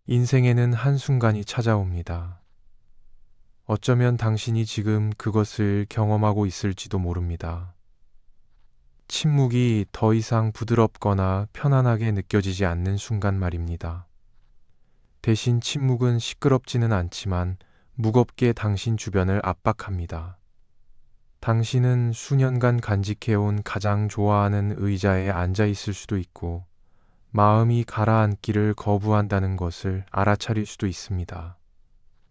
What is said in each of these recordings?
인생에는 한순간이 찾아옵니다. 어쩌면 당신이 지금 그것을 경험하고 있을지도 모릅니다. 침묵이 더 이상 부드럽거나 편안하게 느껴지지 않는 순간 말입니다. 대신 침묵은 시끄럽지는 않지만 무겁게 당신 주변을 압박합니다. 당신은 수년간 간직해온 가장 좋아하는 의자에 앉아 있을 수도 있고, 마음이 가라앉기를 거부한다는 것을 알아차릴 수도 있습니다.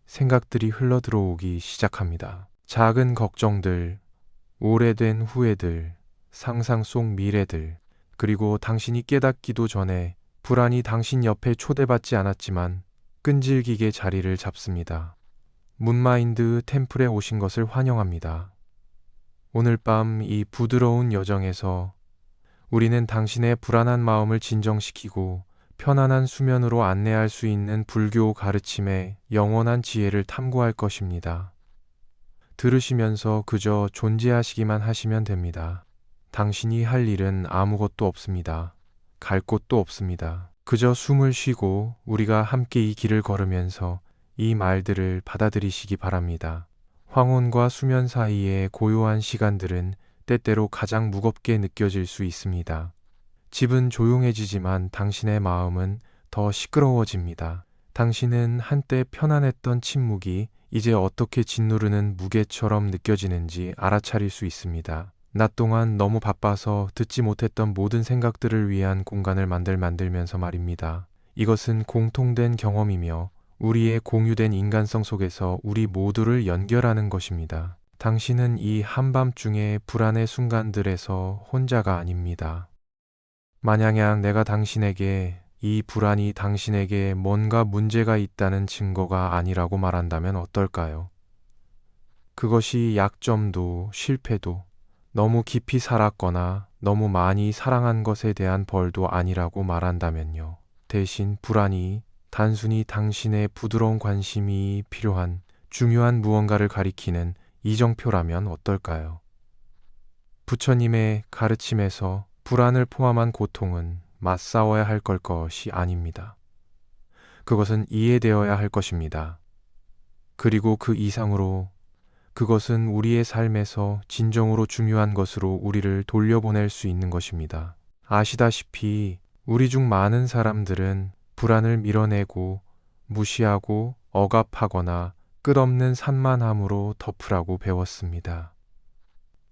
생각들이 흘러들어오기 시작합니다. 작은 걱정들, 오래된 후회들, 상상 속 미래들, 그리고 당신이 깨닫기도 전에 불안이 당신 옆에 초대받지 않았지만 끈질기게 자리를 잡습니다. 문마인드 템플에 오신 것을 환영합니다. 오늘 밤 이 부드러운 여정에서 우리는 당신의 불안한 마음을 진정시키고 편안한 수면으로 안내할 수 있는 불교 가르침의 영원한 지혜를 탐구할 것입니다. 들으시면서 그저 존재하시기만 하시면 됩니다. 당신이 할 일은 아무것도 없습니다. 갈 곳도 없습니다. 그저 숨을 쉬고 우리가 함께 이 길을 걸으면서 이 말들을 받아들이시기 바랍니다. 황혼과 수면 사이의 고요한 시간들은 때때로 가장 무겁게 느껴질 수 있습니다. 집은 조용해지지만 당신의 마음은 더 시끄러워집니다. 당신은 한때 편안했던 침묵이 이제 어떻게 짓누르는 무게처럼 느껴지는지 알아차릴 수 있습니다. 낮 동안 너무 바빠서 듣지 못했던 모든 생각들을 위한 공간을 만들면서 말입니다. 이것은 공통된 경험이며 우리의 공유된 인간성 속에서 우리 모두를 연결하는 것입니다. 당신은 이 한밤중의 불안의 순간들에서 혼자가 아닙니다. 만약 내가 당신에게 이 불안이 당신에게 뭔가 문제가 있다는 증거가 아니라고 말한다면 어떨까요? 그것이 약점도 실패도 너무 깊이 살았거나 너무 많이 사랑한 것에 대한 벌도 아니라고 말한다면요. 대신 불안이 단순히 당신의 부드러운 관심이 필요한 중요한 무언가를 가리키는 이정표라면 어떨까요? 부처님의 가르침에서 불안을 포함한 고통은 맞싸워야 할 것이 아닙니다. 그것은 이해되어야 할 것입니다. 그리고 그 이상으로 그것은 우리의 삶에서 진정으로 중요한 것으로 우리를 돌려보낼 수 있는 것입니다. 아시다시피 우리 중 많은 사람들은 불안을 밀어내고 무시하고 억압하거나 끝없는 산만함으로 덮으라고 배웠습니다.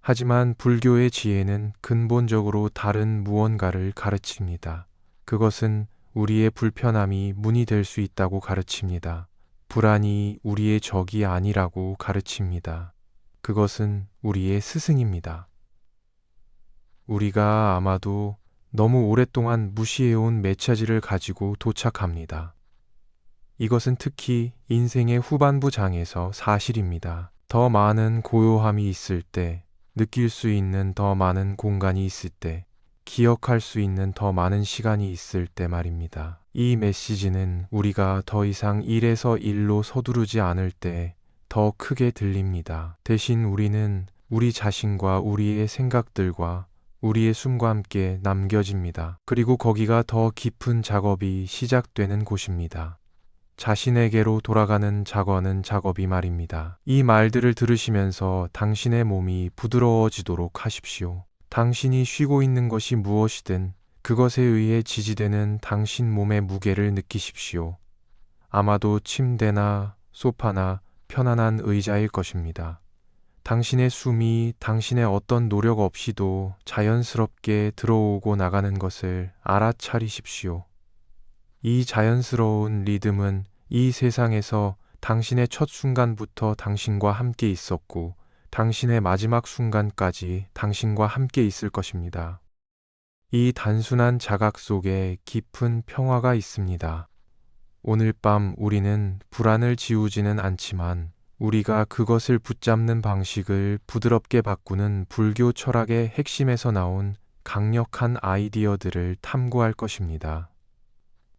하지만 불교의 지혜는 근본적으로 다른 무언가를 가르칩니다. 그것은 우리의 불편함이 문이 될 수 있다고 가르칩니다. 불안이 우리의 적이 아니라고 가르칩니다. 그것은 우리의 스승입니다. 우리가 아마도 너무 오랫동안 무시해온 메시지를 가지고 도착합니다. 이것은 특히 인생의 후반부 장에서 사실입니다. 더 많은 고요함이 있을 때, 느낄 수 있는 더 많은 공간이 있을 때, 기억할 수 있는 더 많은 시간이 있을 때 말입니다. 이 메시지는 우리가 더 이상 일에서 일로 서두르지 않을 때 더 크게 들립니다. 대신 우리는 우리 자신과 우리의 생각들과 우리의 숨과 함께 남겨집니다. 그리고 거기가 더 깊은 작업이 시작되는 곳입니다. 자신에게로 돌아가는 작업이 말입니다. 이 말들을 들으시면서 당신의 몸이 부드러워지도록 하십시오. 당신이 쉬고 있는 것이 무엇이든 그것에 의해 지지되는 당신 몸의 무게를 느끼십시오. 아마도 침대나 소파나 편안한 의자일 것입니다. 당신의 숨이 당신의 어떤 노력 없이도 자연스럽게 들어오고 나가는 것을 알아차리십시오. 이 자연스러운 리듬은 이 세상에서 당신의 첫 순간부터 당신과 함께 있었고 당신의 마지막 순간까지 당신과 함께 있을 것입니다. 이 단순한 자각 속에 깊은 평화가 있습니다. 오늘 밤 우리는 불안을 지우지는 않지만 우리가 그것을 붙잡는 방식을 부드럽게 바꾸는 불교 철학의 핵심에서 나온 강력한 아이디어들을 탐구할 것입니다.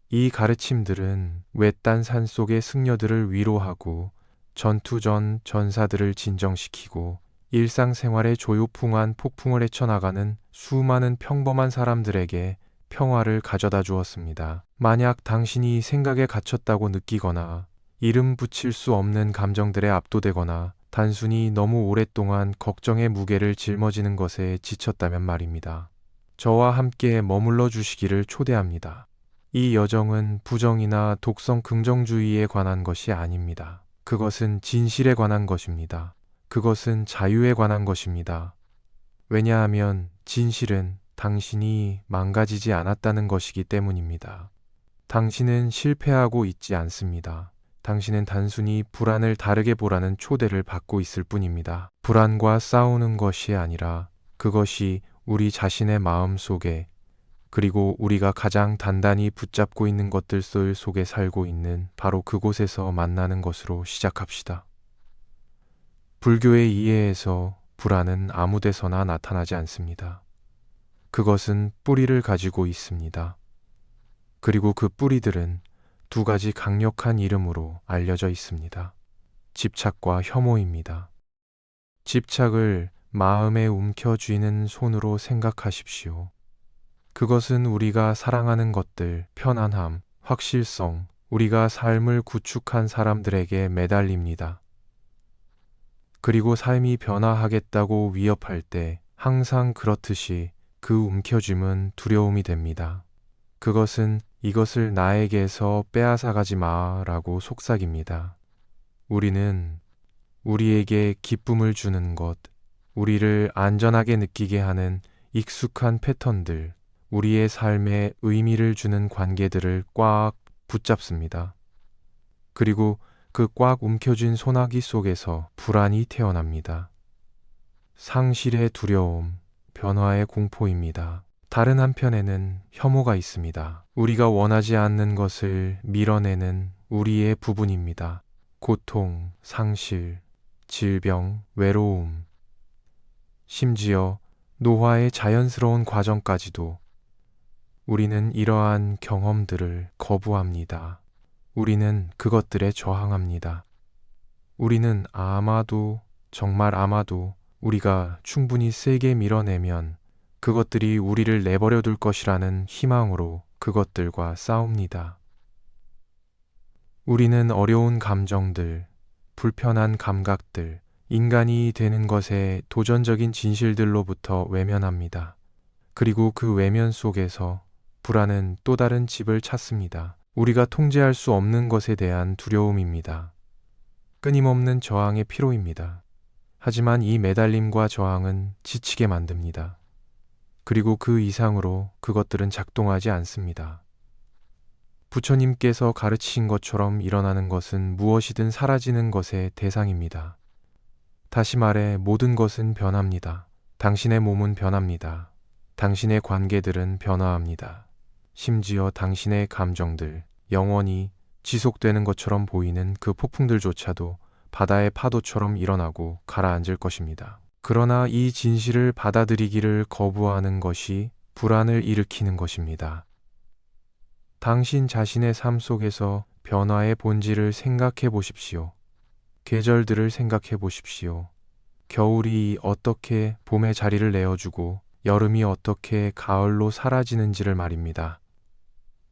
이 가르침들은 외딴 산 속의 승려들을 위로하고 전투 전 전사들을 진정시키고 일상생활의 조요풍한 폭풍을 헤쳐나가는 수많은 평범한 사람들에게 평화를 가져다 주었습니다. 만약 당신이 생각에 갇혔다고 느끼거나 이름 붙일 수 없는 감정들에 압도되거나 단순히 너무 오랫동안 걱정의 무게를 짊어지는 것에 지쳤다면 말입니다. 저와 함께 머물러 주시기를 초대합니다. 이 여정은 부정이나 독성 긍정주의에 관한 것이 아닙니다. 그것은 진실에 관한 것입니다. 그것은 자유에 관한 것입니다. 왜냐하면 진실은 당신이 망가지지 않았다는 것이기 때문입니다. 당신은 실패하고 있지 않습니다. 당신은 단순히 불안을 다르게 보라는 초대를 받고 있을 뿐입니다. 불안과 싸우는 것이 아니라 그것이 우리 자신의 마음 속에 그리고 우리가 가장 단단히 붙잡고 있는 것들 속에 살고 있는 바로 그곳에서 만나는 것으로 시작합시다. 불교의 이해에서 불안은 아무 데서나 나타나지 않습니다. 그것은 뿌리를 가지고 있습니다. 그리고 그 뿌리들은 두 가지 강력한 이름으로 알려져 있습니다. 집착과 혐오입니다. 집착을 마음에 움켜쥐는 손으로 생각하십시오. 그것은 우리가 사랑하는 것들, 편안함, 확실성, 우리가 삶을 구축한 사람들에게 매달립니다. 그리고 삶이 변화하겠다고 위협할 때 항상 그렇듯이 그 움켜쥐음은 두려움이 됩니다. 그것은 이것을 나에게서 빼앗아가지 마라고 속삭입니다. 우리는 우리에게 기쁨을 주는 것, 우리를 안전하게 느끼게 하는 익숙한 패턴들, 우리의 삶에 의미를 주는 관계들을 꽉 붙잡습니다. 그리고 그 꽉 움켜쥔 소나기 속에서 불안이 태어납니다. 상실의 두려움, 변화의 공포입니다. 다른 한편에는 혐오가 있습니다. 우리가 원하지 않는 것을 밀어내는 우리의 부분입니다. 고통, 상실, 질병, 외로움, 심지어 노화의 자연스러운 과정까지도 우리는 이러한 경험들을 거부합니다. 우리는 그것들에 저항합니다. 우리는 아마도, 정말 아마도 우리가 충분히 세게 밀어내면 그것들이 우리를 내버려 둘 것이라는 희망으로 그것들과 싸웁니다. 우리는 어려운 감정들, 불편한 감각들, 인간이 되는 것의 도전적인 진실들로부터 외면합니다. 그리고 그 외면 속에서 불안은 또 다른 집을 찾습니다. 우리가 통제할 수 없는 것에 대한 두려움입니다. 끊임없는 저항의 피로입니다. 하지만 이 매달림과 저항은 지치게 만듭니다. 그리고 그 이상으로 그것들은 작동하지 않습니다. 부처님께서 가르치신 것처럼 일어나는 것은 무엇이든 사라지는 것의 대상입니다. 다시 말해 모든 것은 변합니다. 당신의 몸은 변합니다. 당신의 관계들은 변화합니다. 심지어 당신의 감정들, 영원히 지속되는 것처럼 보이는 그 폭풍들조차도 바다의 파도처럼 일어나고 가라앉을 것입니다. 그러나 이 진실을 받아들이기를 거부하는 것이 불안을 일으키는 것입니다. 당신 자신의 삶 속에서 변화의 본질을 생각해 보십시오. 계절들을 생각해 보십시오. 겨울이 어떻게 봄의 자리를 내어주고 여름이 어떻게 가을로 사라지는지를 말입니다.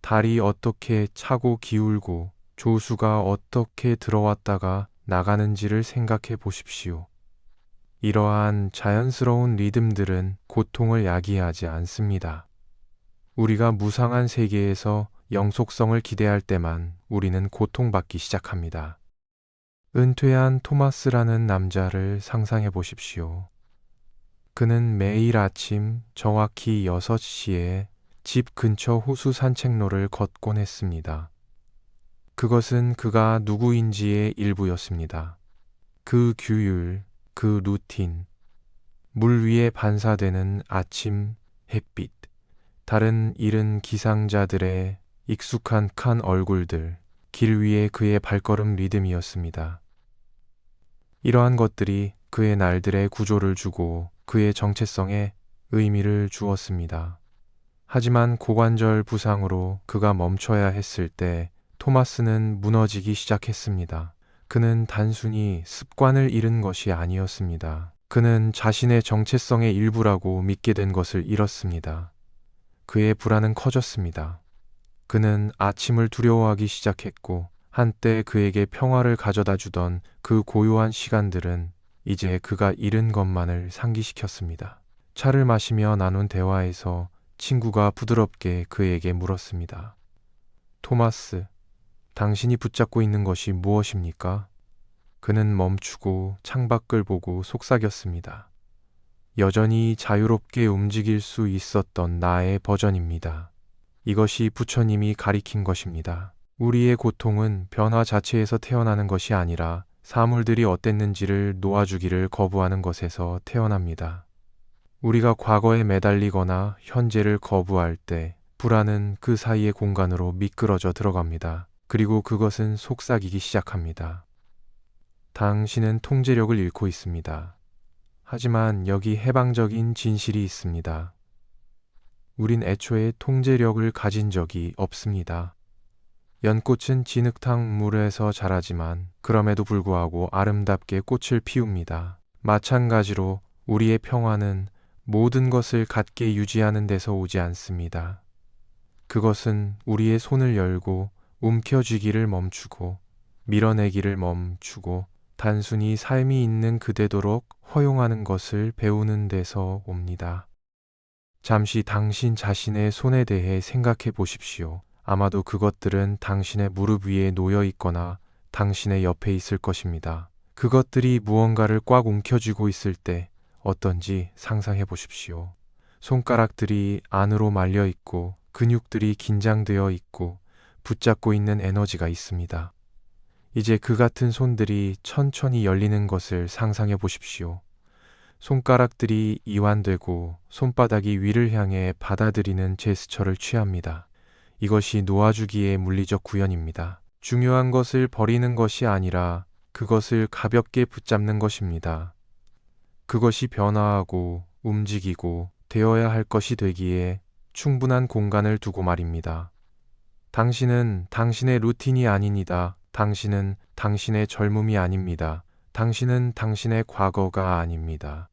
달이 어떻게 차고 기울고 조수가 어떻게 들어왔다가 나가는지를 생각해 보십시오. 이러한 자연스러운 리듬들은 고통을 야기하지 않습니다. 우리가 무상한 세계에서 영속성을 기대할 때만 우리는 고통받기 시작합니다. 은퇴한 토마스라는 남자를 상상해 보십시오. 그는 매일 아침 정확히 6시에 집 근처 호수 산책로를 걷곤 했습니다. 그것은 그가 누구인지의 일부였습니다. 그 규율, 그 루틴, 물 위에 반사되는 아침 햇빛, 다른 이른 기상자들의 익숙한 칸 얼굴들, 길 위에 그의 발걸음 리듬이었습니다. 이러한 것들이 그의 날들의 구조를 주고 그의 정체성에 의미를 주었습니다. 하지만 고관절 부상으로 그가 멈춰야 했을 때 토마스는 무너지기 시작했습니다. 그는 단순히 습관을 잃은 것이 아니었습니다. 그는 자신의 정체성의 일부라고 믿게 된 것을 잃었습니다. 그의 불안은 커졌습니다. 그는 아침을 두려워하기 시작했고 한때 그에게 평화를 가져다 주던 그 고요한 시간들은 이제 그가 잃은 것만을 상기시켰습니다. 차를 마시며 나눈 대화에서 친구가 부드럽게 그에게 물었습니다. 토마스, 당신이 붙잡고 있는 것이 무엇입니까? 그는 멈추고 창밖을 보고 속삭였습니다. 여전히 자유롭게 움직일 수 있었던 나의 버전입니다. 이것이 부처님이 가리킨 것입니다. 우리의 고통은 변화 자체에서 태어나는 것이 아니라 사물들이 어땠는지를 놓아주기를 거부하는 것에서 태어납니다. 우리가 과거에 매달리거나 현재를 거부할 때 불안은 그 사이의 공간으로 미끄러져 들어갑니다. 그리고 그것은 속삭이기 시작합니다. 당신은 통제력을 잃고 있습니다. 하지만 여기 해방적인 진실이 있습니다. 우린 애초에 통제력을 가진 적이 없습니다. 연꽃은 진흙탕 물에서 자라지만 그럼에도 불구하고 아름답게 꽃을 피웁니다. 마찬가지로 우리의 평화는 모든 것을 갖게 유지하는 데서 오지 않습니다. 그것은 우리의 손을 열고 움켜쥐기를 멈추고 밀어내기를 멈추고 단순히 삶이 있는 그대도록 허용하는 것을 배우는 데서 옵니다. 잠시 당신 자신의 손에 대해 생각해 보십시오. 아마도 그것들은 당신의 무릎 위에 놓여 있거나 당신의 옆에 있을 것입니다. 그것들이 무언가를 꽉 움켜쥐고 있을 때 어떤지 상상해 보십시오. 손가락들이 안으로 말려 있고 근육들이 긴장되어 있고 붙잡고 있는 에너지가 있습니다. 이제 그 같은 손들이 천천히 열리는 것을 상상해 보십시오. 손가락들이 이완되고 손바닥이 위를 향해 받아들이는 제스처를 취합니다. 이것이 놓아주기의 물리적 구현입니다. 중요한 것을 버리는 것이 아니라 그것을 가볍게 붙잡는 것입니다. 그것이 변화하고 움직이고 되어야 할 것이 되기에 충분한 공간을 두고 말입니다. 당신은 당신의 루틴이 아닙니다. 당신은 당신의 젊음이 아닙니다. 당신은 당신의 과거가 아닙니다.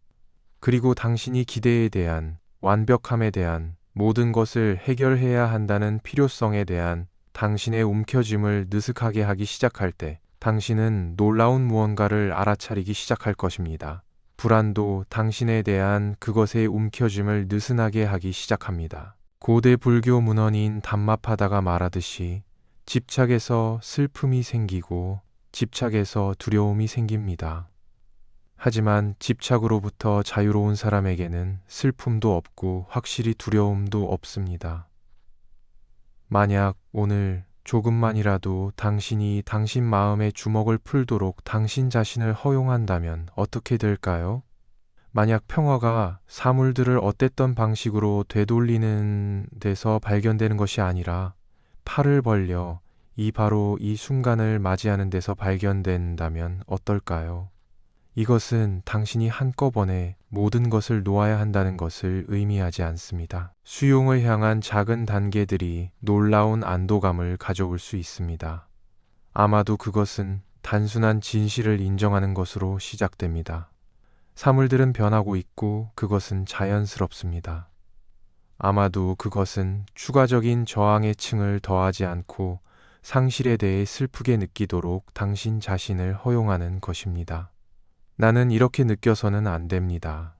그리고 당신이 기대에 대한, 완벽함에 대한, 모든 것을 해결해야 한다는 필요성에 대한 당신의 움켜짐을 느슨하게 하기 시작할 때 당신은 놀라운 무언가를 알아차리기 시작할 것입니다. 불안도 당신에 대한 그것의 움켜짐을 느슨하게 하기 시작합니다. 고대 불교 문헌인 담마파다가 말하듯이 집착에서 슬픔이 생기고 집착에서 두려움이 생깁니다. 하지만 집착으로부터 자유로운 사람에게는 슬픔도 없고 확실히 두려움도 없습니다. 만약 오늘 조금만이라도 당신이 당신 마음의 주먹을 풀도록 당신 자신을 허용한다면 어떻게 될까요? 만약 평화가 사물들을 어땠던 방식으로 되돌리는 데서 발견되는 것이 아니라 팔을 벌려 바로 이 순간을 맞이하는 데서 발견된다면 어떨까요? 이것은 당신이 한꺼번에 모든 것을 놓아야 한다는 것을 의미하지 않습니다. 수용을 향한 작은 단계들이 놀라운 안도감을 가져올 수 있습니다. 아마도 그것은 단순한 진실을 인정하는 것으로 시작됩니다. 사물들은 변하고 있고 그것은 자연스럽습니다. 아마도 그것은 추가적인 저항의 층을 더하지 않고 상실에 대해 슬프게 느끼도록 당신 자신을 허용하는 것입니다. 나는 이렇게 느껴서는 안 됩니다.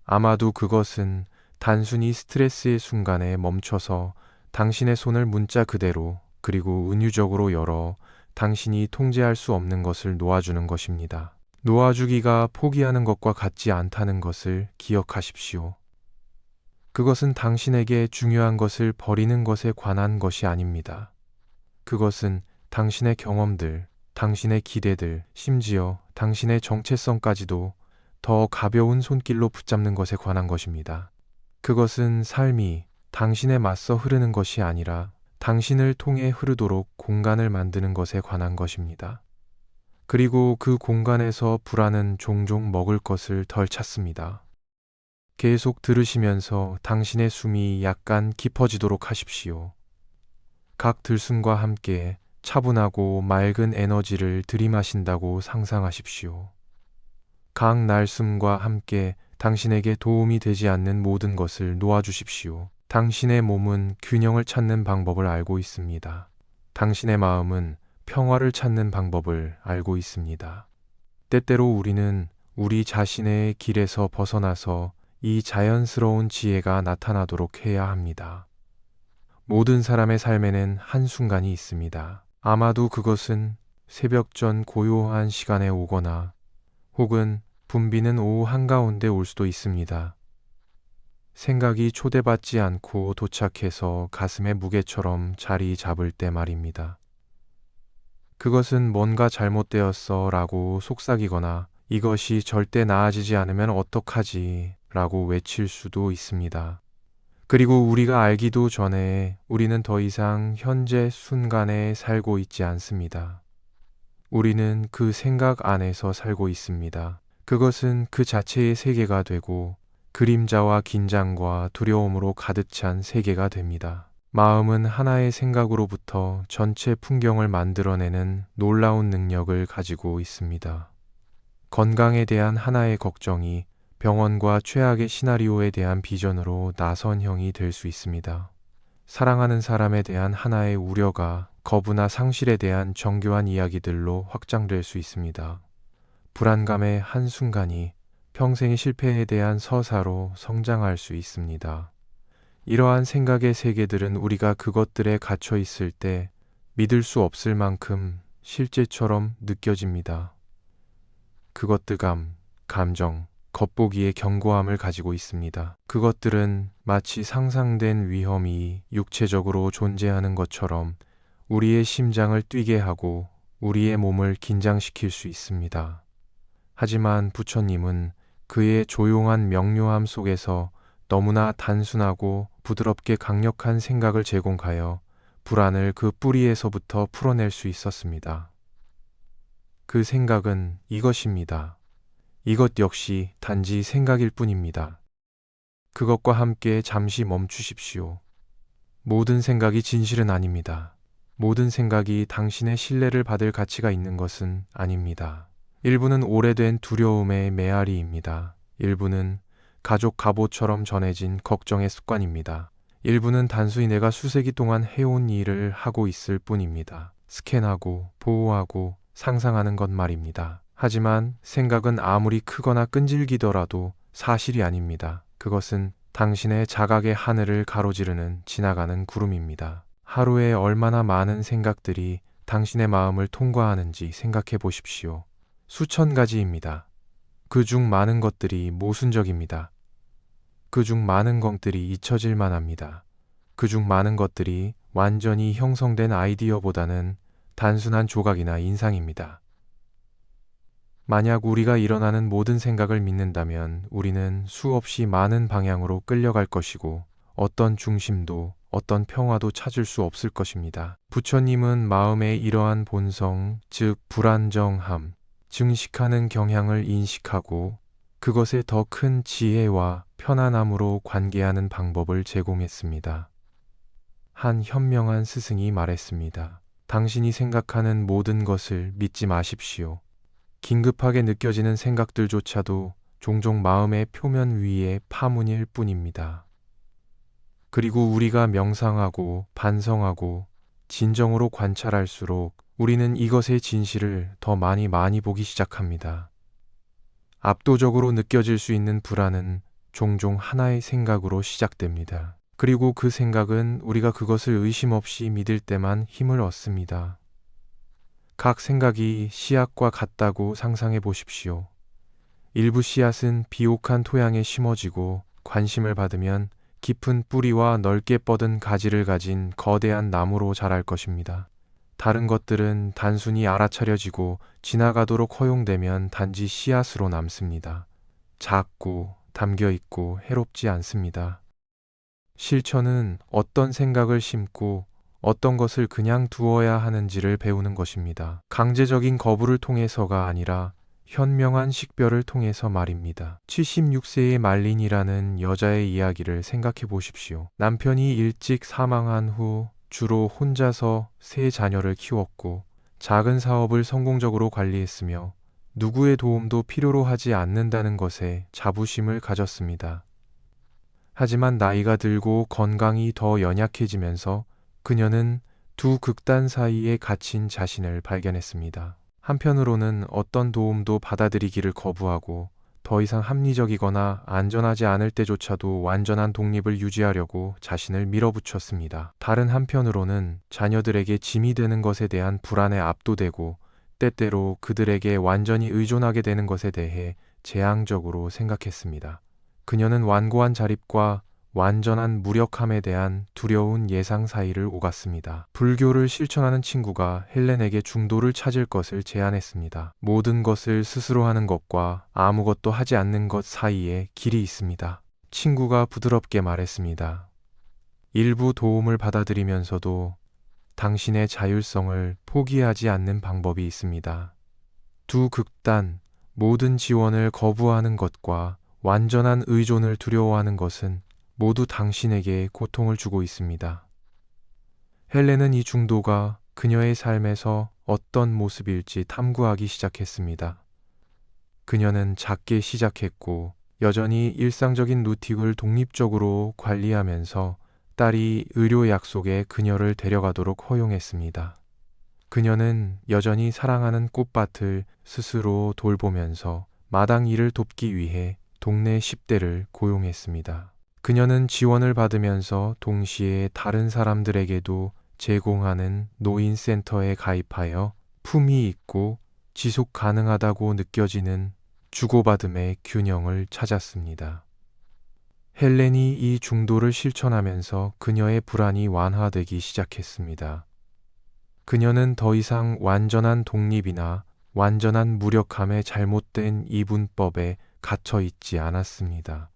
아마도 그것은 단순히 스트레스의 순간에 멈춰서 당신의 손을 문자 그대로 그리고 은유적으로 열어 당신이 통제할 수 없는 것을 놓아주는 것입니다. 놓아주기가 포기하는 것과 같지 않다는 것을 기억하십시오. 그것은 당신에게 중요한 것을 버리는 것에 관한 것이 아닙니다. 그것은 당신의 경험들, 당신의 기대들, 심지어 당신의 정체성까지도 더 가벼운 손길로 붙잡는 것에 관한 것입니다. 그것은 삶이 당신에 맞서 흐르는 것이 아니라 당신을 통해 흐르도록 공간을 만드는 것에 관한 것입니다. 그리고 그 공간에서 불안은 종종 먹을 것을 덜 찾습니다. 계속 들으시면서 당신의 숨이 약간 깊어지도록 하십시오. 각 들숨과 함께 차분하고 맑은 에너지를 들이마신다고 상상하십시오. 각 날숨과 함께 당신에게 도움이 되지 않는 모든 것을 놓아주십시오. 당신의 몸은 균형을 찾는 방법을 알고 있습니다. 당신의 마음은 평화를 찾는 방법을 알고 있습니다. 때때로 우리는 우리 자신의 길에서 벗어나서 이 자연스러운 지혜가 나타나도록 해야 합니다. 모든 사람의 삶에는 한순간이 있습니다. 아마도 그것은 새벽 전 고요한 시간에 오거나 혹은 붐비는 오후 한가운데 올 수도 있습니다. 생각이 초대받지 않고 도착해서 가슴의 무게처럼 자리 잡을 때 말입니다. 그것은 뭔가 잘못되었어 라고 속삭이거나 이것이 절대 나아지지 않으면 어떡하지 라고 외칠 수도 있습니다. 그리고 우리가 알기도 전에 우리는 더 이상 현재 순간에 살고 있지 않습니다. 우리는 그 생각 안에서 살고 있습니다. 그것은 그 자체의 세계가 되고 그림자와 긴장과 두려움으로 가득 찬 세계가 됩니다. 마음은 하나의 생각으로부터 전체 풍경을 만들어내는 놀라운 능력을 가지고 있습니다. 건강에 대한 하나의 걱정이 병원과 최악의 시나리오에 대한 비전으로 나선형이 될 수 있습니다. 사랑하는 사람에 대한 하나의 우려가 거부나 상실에 대한 정교한 이야기들로 확장될 수 있습니다. 불안감의 한순간이 평생의 실패에 대한 서사로 성장할 수 있습니다. 이러한 생각의 세계들은 우리가 그것들에 갇혀 있을 때 믿을 수 없을 만큼 실제처럼 느껴집니다. 그것들감, 감정, 겉보기의 견고함을 가지고 있습니다. 그것들은 마치 상상된 위험이 육체적으로 존재하는 것처럼 우리의 심장을 뛰게 하고 우리의 몸을 긴장시킬 수 있습니다. 하지만 부처님은 그의 조용한 명료함 속에서 너무나 단순하고 부드럽게 강력한 생각을 제공하여 불안을 그 뿌리에서부터 풀어낼 수 있었습니다. 그 생각은 이것입니다. 이것 역시 단지 생각일 뿐입니다. 그것과 함께 잠시 멈추십시오. 모든 생각이 진실은 아닙니다. 모든 생각이 당신의 신뢰를 받을 가치가 있는 것은 아닙니다. 일부는 오래된 두려움의 메아리입니다. 일부는 가족 갑오처럼 전해진 걱정의 습관입니다. 일부는 단순히 내가 수세기 동안 해온 일을 하고 있을 뿐입니다. 스캔하고 보호하고 상상하는 것 말입니다. 하지만 생각은 아무리 크거나 끈질기더라도 사실이 아닙니다. 그것은 당신의 자각의 하늘을 가로지르는 지나가는 구름입니다. 하루에 얼마나 많은 생각들이 당신의 마음을 통과하는지 생각해 보십시오. 수천 가지입니다. 그중 많은 것들이 모순적입니다. 그중 많은 것들이 잊혀질 만합니다. 그중 많은 것들이 완전히 형성된 아이디어보다는 단순한 조각이나 인상입니다. 만약 우리가 일어나는 모든 생각을 믿는다면 우리는 수없이 많은 방향으로 끌려갈 것이고 어떤 중심도 어떤 평화도 찾을 수 없을 것입니다. 부처님은 마음의 이러한 본성, 즉 불안정함, 증식하는 경향을 인식하고 그것에 더 큰 지혜와 편안함으로 관계하는 방법을 제공했습니다. 한 현명한 스승이 말했습니다. 당신이 생각하는 모든 것을 믿지 마십시오. 긴급하게 느껴지는 생각들조차도 종종 마음의 표면 위의 파문일 뿐입니다. 그리고 우리가 명상하고 반성하고 진정으로 관찰할수록 우리는 이것의 진실을 더 많이 보기 시작합니다. 압도적으로 느껴질 수 있는 불안은 종종 하나의 생각으로 시작됩니다. 그리고 그 생각은 우리가 그것을 의심 없이 믿을 때만 힘을 얻습니다. 각 생각이 씨앗과 같다고 상상해 보십시오. 일부 씨앗은 비옥한 토양에 심어지고 관심을 받으면 깊은 뿌리와 넓게 뻗은 가지를 가진 거대한 나무로 자랄 것입니다. 다른 것들은 단순히 알아차려지고 지나가도록 허용되면 단지 씨앗으로 남습니다. 작고 담겨있고 해롭지 않습니다. 실천은 어떤 생각을 심고 어떤 것을 그냥 두어야 하는지를 배우는 것입니다. 강제적인 거부를 통해서가 아니라 현명한 식별을 통해서 말입니다. 76세의 말린이라는 여자의 이야기를 생각해 보십시오. 남편이 일찍 사망한 후 주로 혼자서 세 자녀를 키웠고 작은 사업을 성공적으로 관리했으며 누구의 도움도 필요로 하지 않는다는 것에 자부심을 가졌습니다. 하지만 나이가 들고 건강이 더 연약해지면서 그녀는 두 극단 사이에 갇힌 자신을 발견했습니다. 한편으로는 어떤 도움도 받아들이기를 거부하고 더 이상 합리적이거나 안전하지 않을 때조차도 완전한 독립을 유지하려고 자신을 밀어붙였습니다. 다른 한편으로는 자녀들에게 짐이 되는 것에 대한 불안에 압도되고 때때로 그들에게 완전히 의존하게 되는 것에 대해 재앙적으로 생각했습니다. 그녀는 완고한 자립과 완전한 무력함에 대한 두려운 예상 사이를 오갔습니다. 불교를 실천하는 친구가 헬렌에게 중도를 찾을 것을 제안했습니다. 모든 것을 스스로 하는 것과 아무것도 하지 않는 것 사이에 길이 있습니다. 친구가 부드럽게 말했습니다. 일부 도움을 받아들이면서도 당신의 자율성을 포기하지 않는 방법이 있습니다. 두 극단, 모든 지원을 거부하는 것과 완전한 의존을 두려워하는 것은 모두 당신에게 고통을 주고 있습니다. 헬렌은 이 중도가 그녀의 삶에서 어떤 모습일지 탐구하기 시작했습니다. 그녀는 작게 시작했고 여전히 일상적인 루틴을 독립적으로 관리하면서 딸이 의료 약속에 그녀를 데려가도록 허용했습니다. 그녀는 여전히 사랑하는 꽃밭을 스스로 돌보면서 마당 일을 돕기 위해 동네 10대를 고용했습니다. 그녀는 지원을 받으면서 동시에 다른 사람들에게도 제공하는 노인센터에 가입하여 품위 있고 지속 가능하다고 느껴지는 주고받음의 균형을 찾았습니다. 헬렌이 이 중도를 실천하면서 그녀의 불안이 완화되기 시작했습니다. 그녀는 더 이상 완전한 독립이나 완전한 무력함의 잘못된 이분법에 갇혀 있지 않았습니다.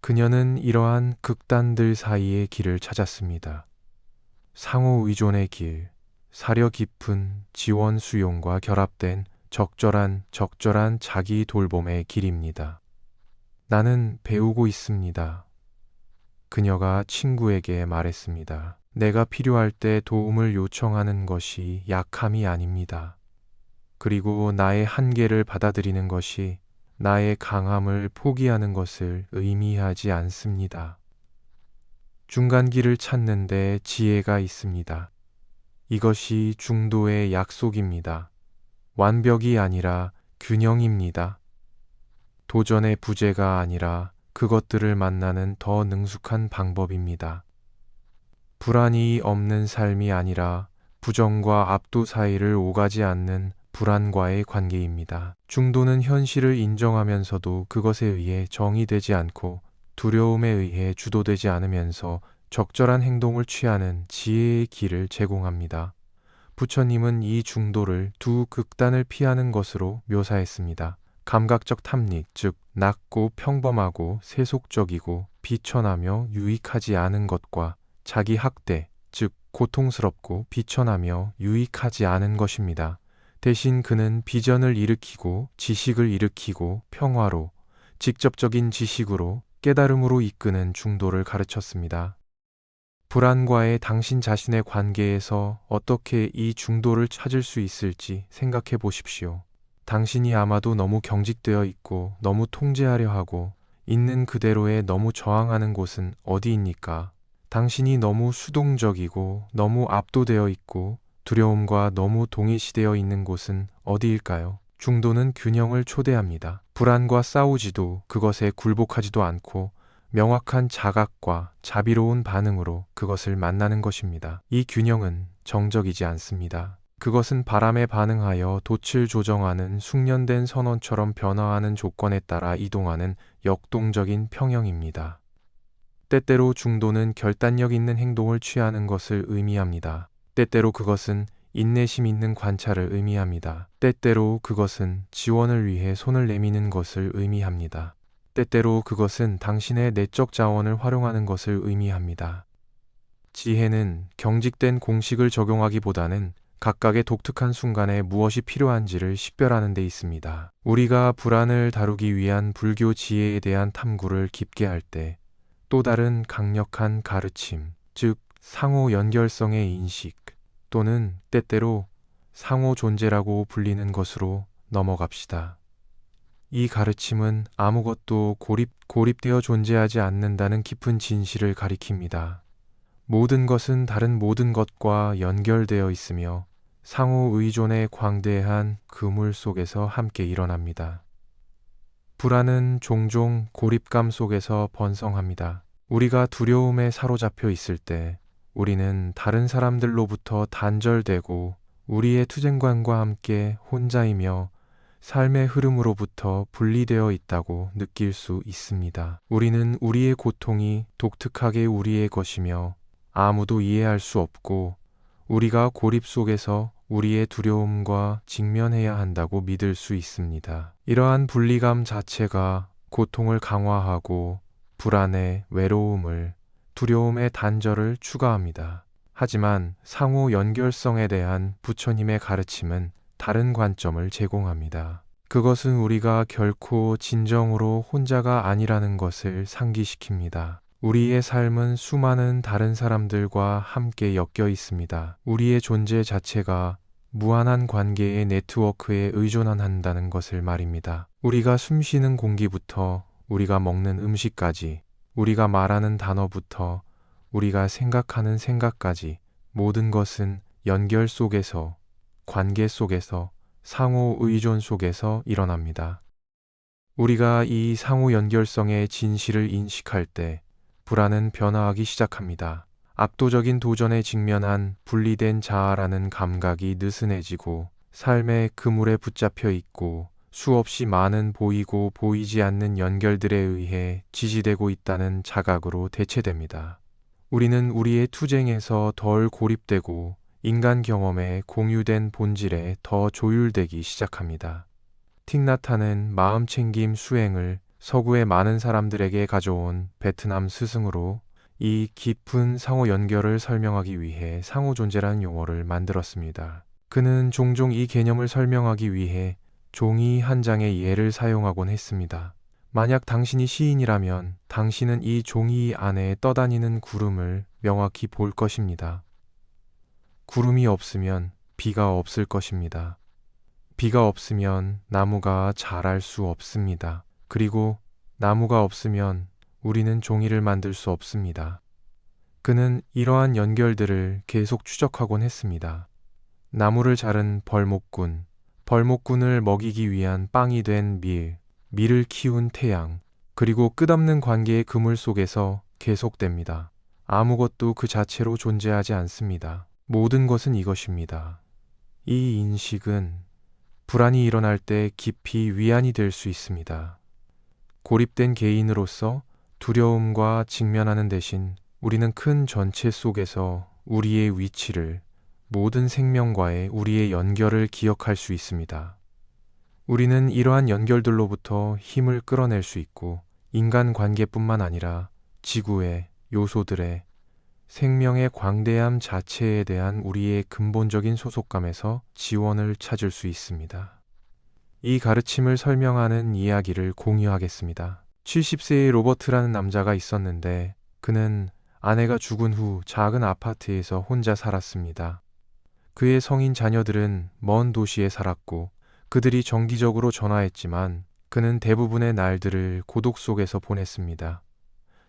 그녀는 이러한 극단들 사이의 길을 찾았습니다. 상호 의존의 길, 사려 깊은 지원 수용과 결합된 적절한 자기 돌봄의 길입니다. 나는 배우고 있습니다. 그녀가 친구에게 말했습니다. 내가 필요할 때 도움을 요청하는 것이 약함이 아닙니다. 그리고 나의 한계를 받아들이는 것이 나의 강함을 포기하는 것을 의미하지 않습니다. 중간길을 찾는 데 지혜가 있습니다. 이것이 중도의 약속입니다. 완벽이 아니라 균형입니다. 도전의 부재가 아니라 그것들을 만나는 더 능숙한 방법입니다. 불안이 없는 삶이 아니라 부정과 압도 사이를 오가지 않는 불안과의 관계입니다. 중도는 현실을 인정하면서도 그것에 의해 정의되지 않고 두려움에 의해 주도되지 않으면서 적절한 행동을 취하는 지혜의 길을 제공합니다. 부처님은 이 중도를 두 극단을 피하는 것으로 묘사했습니다. 감각적 탐닉, 즉 낮고 평범하고 세속적이고 비천하며 유익하지 않은 것과 자기 학대, 즉 고통스럽고 비천하며 유익하지 않은 것입니다. 대신 그는 비전을 일으키고 지식을 일으키고 평화로, 직접적인 지식으로, 깨달음으로 이끄는 중도를 가르쳤습니다. 불안과의 당신 자신의 관계에서 어떻게 이 중도를 찾을 수 있을지 생각해 보십시오. 당신이 아마도 너무 경직되어 있고 너무 통제하려 하고 있는 그대로에 너무 저항하는 곳은 어디입니까? 당신이 너무 수동적이고 너무 압도되어 있고 두려움과 너무 동일시되어 있는 곳은 어디일까요? 중도는 균형을 초대합니다. 불안과 싸우지도 그것에 굴복하지도 않고 명확한 자각과 자비로운 반응으로 그것을 만나는 것입니다. 이 균형은 정적이지 않습니다. 그것은 바람에 반응하여 돛을 조정하는 숙련된 선원처럼 변화하는 조건에 따라 이동하는 역동적인 평형입니다. 때때로 중도는 결단력 있는 행동을 취하는 것을 의미합니다. 때때로 그것은 인내심 있는 관찰을 의미합니다. 때때로 그것은 지원을 위해 손을 내미는 것을 의미합니다. 때때로 그것은 당신의 내적 자원을 활용하는 것을 의미합니다. 지혜는 경직된 공식을 적용하기보다는 각각의 독특한 순간에 무엇이 필요한지를 식별하는 데 있습니다. 우리가 불안을 다루기 위한 불교 지혜에 대한 탐구를 깊게 할 때 또 다른 강력한 가르침, 즉 상호 연결성의 인식 또는 때때로 상호 존재라고 불리는 것으로 넘어갑시다. 이 가르침은 아무것도 고립되어 존재하지 않는다는 깊은 진실을 가리킵니다. 모든 것은 다른 모든 것과 연결되어 있으며 상호 의존의 광대한 그물 속에서 함께 일어납니다. 불안은 종종 고립감 속에서 번성합니다. 우리가 두려움에 사로잡혀 있을 때 우리는 다른 사람들로부터 단절되고 우리의 투쟁관과 함께 혼자이며 삶의 흐름으로부터 분리되어 있다고 느낄 수 있습니다. 우리는 우리의 고통이 독특하게 우리의 것이며 아무도 이해할 수 없고 우리가 고립 속에서 우리의 두려움과 직면해야 한다고 믿을 수 있습니다. 이러한 분리감 자체가 고통을 강화하고 불안의 외로움을, 두려움의 단절을 추가합니다. 하지만 상호 연결성에 대한 부처님의 가르침은 다른 관점을 제공합니다. 그것은 우리가 결코 진정으로 혼자가 아니라는 것을 상기시킵니다. 우리의 삶은 수많은 다른 사람들과 함께 엮여 있습니다. 우리의 존재 자체가 무한한 관계의 네트워크에 의존한다는 것을 말입니다. 우리가 숨쉬는 공기부터 우리가 먹는 음식까지, 우리가 말하는 단어부터 우리가 생각하는 생각까지 모든 것은 연결 속에서, 관계 속에서, 상호 의존 속에서 일어납니다. 우리가 이 상호 연결성의 진실을 인식할 때 불안은 변화하기 시작합니다. 압도적인 도전에 직면한 분리된 자아라는 감각이 느슨해지고 삶의 그물에 붙잡혀 있고 수없이 많은 보이고 보이지 않는 연결들에 의해 지지되고 있다는 자각으로 대체됩니다. 우리는 우리의 투쟁에서 덜 고립되고 인간 경험의 공유된 본질에 더 조율되기 시작합니다. 틱나타는 마음챙김 수행을 서구의 많은 사람들에게 가져온 베트남 스승으로 이 깊은 상호 연결을 설명하기 위해 상호존재라는 용어를 만들었습니다. 그는 종종 이 개념을 설명하기 위해 종이 한 장의 예를 사용하곤 했습니다. 만약 당신이 시인이라면 당신은 이 종이 안에 떠다니는 구름을 명확히 볼 것입니다. 구름이 없으면 비가 없을 것입니다. 비가 없으면 나무가 자랄 수 없습니다. 그리고 나무가 없으면 우리는 종이를 만들 수 없습니다. 그는 이러한 연결들을 계속 추적하곤 했습니다. 나무를 자른 벌목꾼, 벌목꾼을 먹이기 위한 빵이 된 밀, 밀을 키운 태양, 그리고 끝없는 관계의 그물 속에서 계속됩니다. 아무것도 그 자체로 존재하지 않습니다. 모든 것은 이것입니다. 이 인식은 불안이 일어날 때 깊이 위안이 될 수 있습니다. 고립된 개인으로서 두려움과 직면하는 대신 우리는 큰 전체 속에서 우리의 위치를, 모든 생명과의 우리의 연결을 기억할 수 있습니다. 우리는 이러한 연결들로부터 힘을 끌어낼 수 있고 인간 관계뿐만 아니라 지구의, 요소들의, 생명의 광대함 자체에 대한 우리의 근본적인 소속감에서 지원을 찾을 수 있습니다. 이 가르침을 설명하는 이야기를 공유하겠습니다. 70세의 로버트라는 남자가 있었는데 그는 아내가 죽은 후 작은 아파트에서 혼자 살았습니다. 그의 성인 자녀들은 먼 도시에 살았고 그들이 정기적으로 전화했지만 그는 대부분의 날들을 고독 속에서 보냈습니다.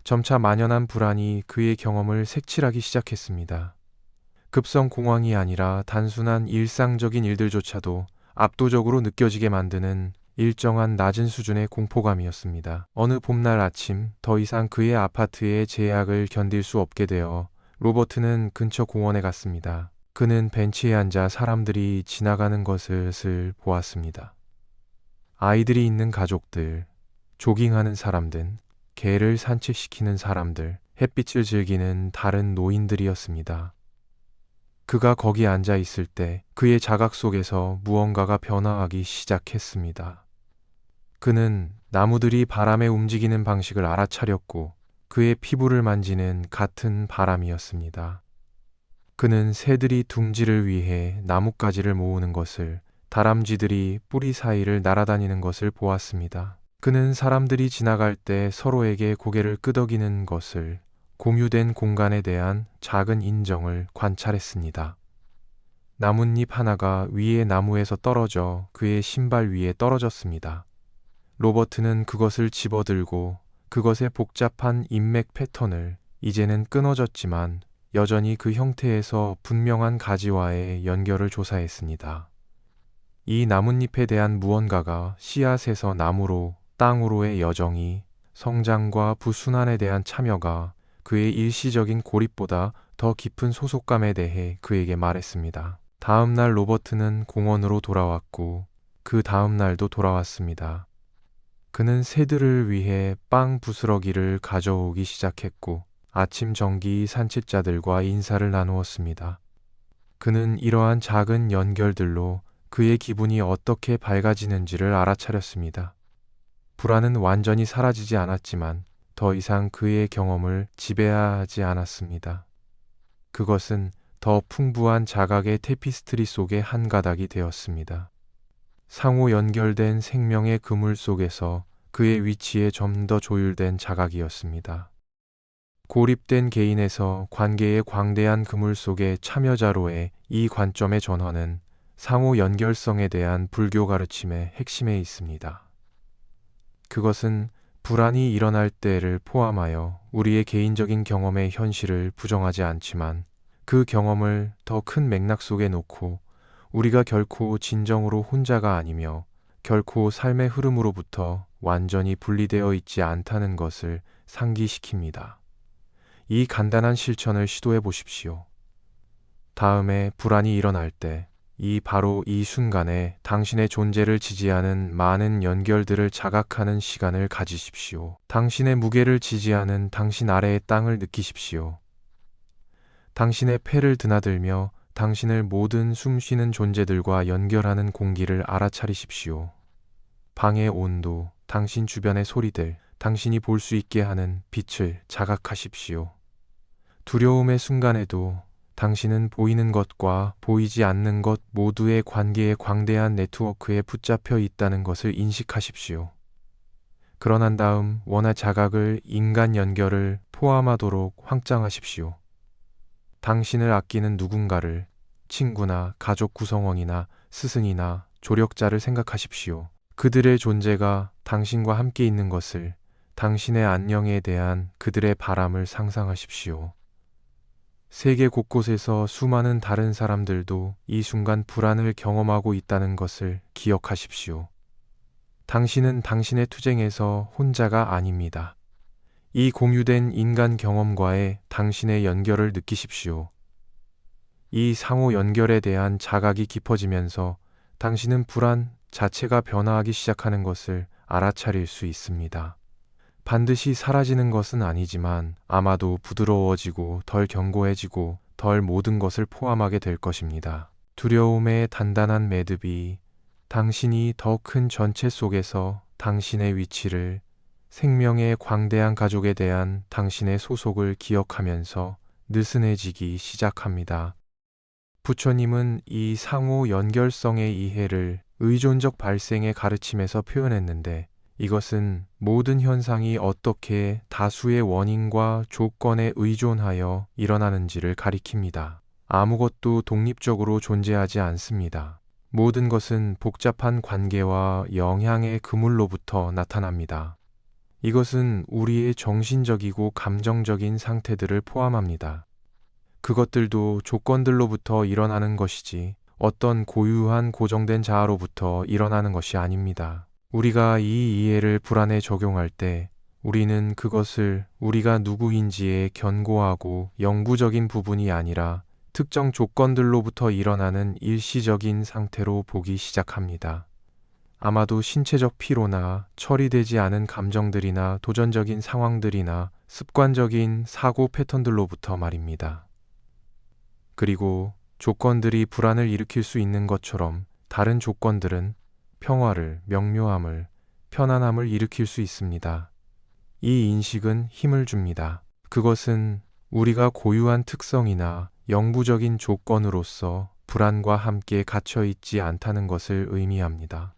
점차 만연한 불안이 그의 경험을 색칠하기 시작했습니다. 급성 공황이 아니라 단순한 일상적인 일들조차도 압도적으로 느껴지게 만드는 일정한 낮은 수준의 공포감이었습니다. 어느 봄날 아침 더 이상 그의 아파트의 제약을 견딜 수 없게 되어 로버트는 근처 공원에 갔습니다. 그는 벤치에 앉아 사람들이 지나가는 것을 보았습니다. 아이들이 있는 가족들, 조깅하는 사람들, 개를 산책시키는 사람들, 햇빛을 즐기는 다른 노인들이었습니다. 그가 거기 앉아 있을 때 그의 자각 속에서 무언가가 변화하기 시작했습니다. 그는 나무들이 바람에 움직이는 방식을 알아차렸고 그의 피부를 만지는 같은 바람이었습니다. 그는 새들이 둥지를 위해 나뭇가지를 모으는 것을, 다람쥐들이 뿌리 사이를 날아다니는 것을 보았습니다. 그는 사람들이 지나갈 때 서로에게 고개를 끄덕이는 것을, 공유된 공간에 대한 작은 인정을 관찰했습니다. 나뭇잎 하나가 위의 나무에서 떨어져 그의 신발 위에 떨어졌습니다. 로버트는 그것을 집어들고 그것의 복잡한 인맥 패턴을 이제는 끊어졌지만 여전히 그 형태에서 분명한 가지와의 연결을 조사했습니다. 이 나뭇잎에 대한 무언가가 씨앗에서 나무로 땅으로의 여정이 성장과 부순환에 대한 참여가 그의 일시적인 고립보다 더 깊은 소속감에 대해 그에게 말했습니다. 다음 날 로버트는 공원으로 돌아왔고 그 다음 날도 돌아왔습니다. 그는 새들을 위해 빵 부스러기를 가져오기 시작했고 아침 정기 산책자들과 인사를 나누었습니다. 그는 이러한 작은 연결들로 그의 기분이 어떻게 밝아지는지를 알아차렸습니다. 불안은 완전히 사라지지 않았지만 더 이상 그의 경험을 지배하지 않았습니다. 그것은 더 풍부한 자각의 테피스트리 속의 한 가닥이 되었습니다. 상호 연결된 생명의 그물 속에서 그의 위치에 좀 더 조율된 자각이었습니다. 고립된 개인에서 관계의 광대한 그물 속의 참여자로의 이 관점의 전환은 상호 연결성에 대한 불교 가르침의 핵심에 있습니다. 그것은 불안이 일어날 때를 포함하여 우리의 개인적인 경험의 현실을 부정하지 않지만 그 경험을 더 큰 맥락 속에 놓고 우리가 결코 진정으로 혼자가 아니며 결코 삶의 흐름으로부터 완전히 분리되어 있지 않다는 것을 상기시킵니다. 이 간단한 실천을 시도해 보십시오. 다음에 불안이 일어날 때 바로 이 순간에 당신의 존재를 지지하는 많은 연결들을 자각하는 시간을 가지십시오. 당신의 무게를 지지하는 당신 아래의 땅을 느끼십시오. 당신의 폐를 드나들며 당신을 모든 숨쉬는 존재들과 연결하는 공기를 알아차리십시오. 방의 온도, 당신 주변의 소리들, 당신이 볼 수 있게 하는 빛을 자각하십시오. 두려움의 순간에도 당신은 보이는 것과 보이지 않는 것 모두의 관계의 광대한 네트워크에 붙잡혀 있다는 것을 인식하십시오. 그러난 다음 원할 자각을 인간 연결을 포함하도록 확장하십시오. 당신을 아끼는 누군가를 친구나 가족 구성원이나 스승이나 조력자를 생각하십시오. 그들의 존재가 당신과 함께 있는 것을, 당신의 안녕에 대한 그들의 바람을 상상하십시오. 세계 곳곳에서 수많은 다른 사람들도 이 순간 불안을 경험하고 있다는 것을 기억하십시오. 당신은 당신의 투쟁에서 혼자가 아닙니다. 이 공유된 인간 경험과의 당신의 연결을 느끼십시오. 이 상호 연결에 대한 자각이 깊어지면서 당신은 불안 자체가 변화하기 시작하는 것을 알아차릴 수 있습니다. 반드시 사라지는 것은 아니지만 아마도 부드러워지고 덜 견고해지고 덜 모든 것을 포함하게 될 것입니다. 두려움의 단단한 매듭이 당신이 더 큰 전체 속에서 당신의 위치를, 생명의 광대한 가족에 대한 당신의 소속을 기억하면서 느슨해지기 시작합니다. 부처님은 이 상호 연결성의 이해를 의존적 발생의 가르침에서 표현했는데 이것은 모든 현상이 어떻게 다수의 원인과 조건에 의존하여 일어나는지를 가리킵니다. 아무것도 독립적으로 존재하지 않습니다. 모든 것은 복잡한 관계와 영향의 그물로부터 나타납니다. 이것은 우리의 정신적이고 감정적인 상태들을 포함합니다. 그것들도 조건들로부터 일어나는 것이지 어떤 고유한 고정된 자아로부터 일어나는 것이 아닙니다. 우리가 이 이해를 불안에 적용할 때 우리는 그것을 우리가 누구인지의 견고하고 영구적인 부분이 아니라 특정 조건들로부터 일어나는 일시적인 상태로 보기 시작합니다. 아마도 신체적 피로나 처리되지 않은 감정들이나 도전적인 상황들이나 습관적인 사고 패턴들로부터 말입니다. 그리고 조건들이 불안을 일으킬 수 있는 것처럼 다른 조건들은 평화를, 명료함을, 편안함을 일으킬 수 있습니다. 이 인식은 힘을 줍니다. 그것은 우리가 고유한 특성이나 영구적인 조건으로서 불안과 함께 갇혀 있지 않다는 것을 의미합니다.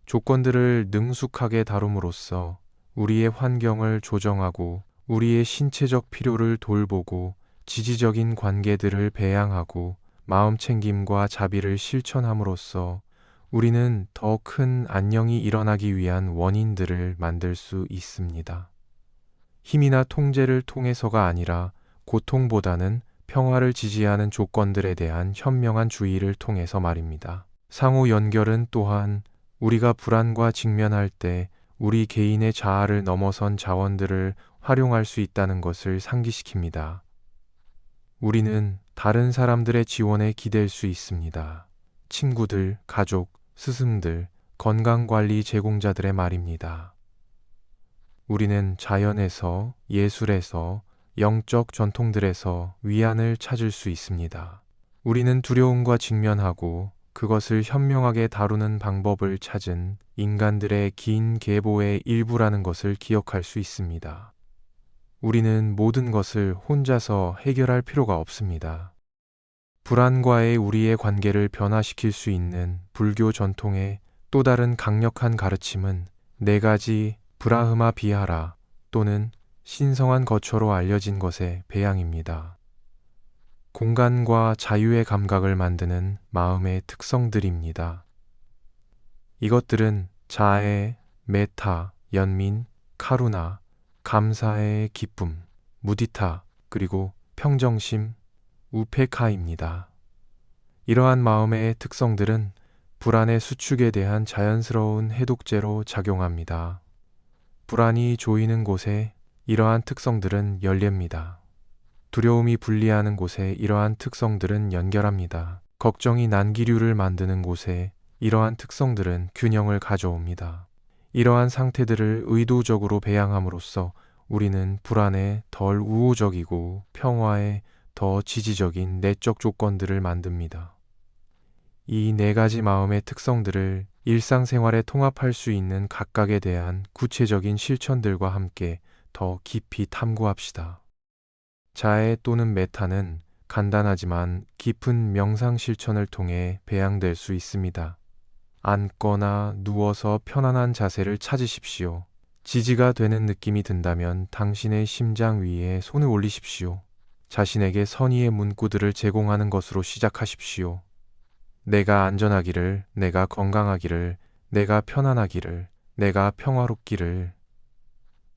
조건들을 능숙하게 다룸으로써 우리의 환경을 조정하고 우리의 신체적 필요를 돌보고 지지적인 관계들을 배양하고 마음 챙김과 자비를 실천함으로써 우리는 더 큰 안녕이 일어나기 위한 원인들을 만들 수 있습니다. 힘이나 통제를 통해서가 아니라 고통보다는 평화를 지지하는 조건들에 대한 현명한 주의를 통해서 말입니다. 상호 연결은 또한 우리가 불안과 직면할 때 우리 개인의 자아를 넘어선 자원들을 활용할 수 있다는 것을 상기시킵니다. 우리는 다른 사람들의 지원에 기댈 수 있습니다. 친구들, 가족, 스승들, 건강관리 제공자들의 말입니다. 우리는 자연에서, 예술에서, 영적 전통들에서 위안을 찾을 수 있습니다. 우리는 두려움과 직면하고 그것을 현명하게 다루는 방법을 찾은 인간들의 긴 계보의 일부라는 것을 기억할 수 있습니다. 우리는 모든 것을 혼자서 해결할 필요가 없습니다. 불안과의 우리의 관계를 변화시킬 수 있는 불교 전통의 또 다른 강력한 가르침은 네 가지 브라흐마 비하라 또는 신성한 거처로 알려진 것의 배양입니다. 공간과 자유의 감각을 만드는 마음의 특성들입니다. 이것들은 자애, 메타, 연민, 카루나, 감사의 기쁨, 무디타, 그리고 평정심, 우페카입니다. 이러한 마음의 특성들은 불안의 수축에 대한 자연스러운 해독제로 작용합니다. 불안이 조이는 곳에 이러한 특성들은 열립니다. 두려움이 분리하는 곳에 이러한 특성들은 연결합니다. 걱정이 난기류를 만드는 곳에 이러한 특성들은 균형을 가져옵니다. 이러한 상태들을 의도적으로 배양함으로써 우리는 불안에 덜 우호적이고 평화에 더 지지적인 내적 조건들을 만듭니다. 이 네 가지 마음의 특성들을 일상생활에 통합할 수 있는 각각에 대한 구체적인 실천들과 함께 더 깊이 탐구합시다. 자애 또는 메타는 간단하지만 깊은 명상 실천을 통해 배양될 수 있습니다. 앉거나 누워서 편안한 자세를 찾으십시오. 지지가 되는 느낌이 든다면 당신의 심장 위에 손을 올리십시오. 자신에게 선의의 문구들을 제공하는 것으로 시작하십시오. 내가 안전하기를, 내가 건강하기를, 내가 편안하기를, 내가 평화롭기를.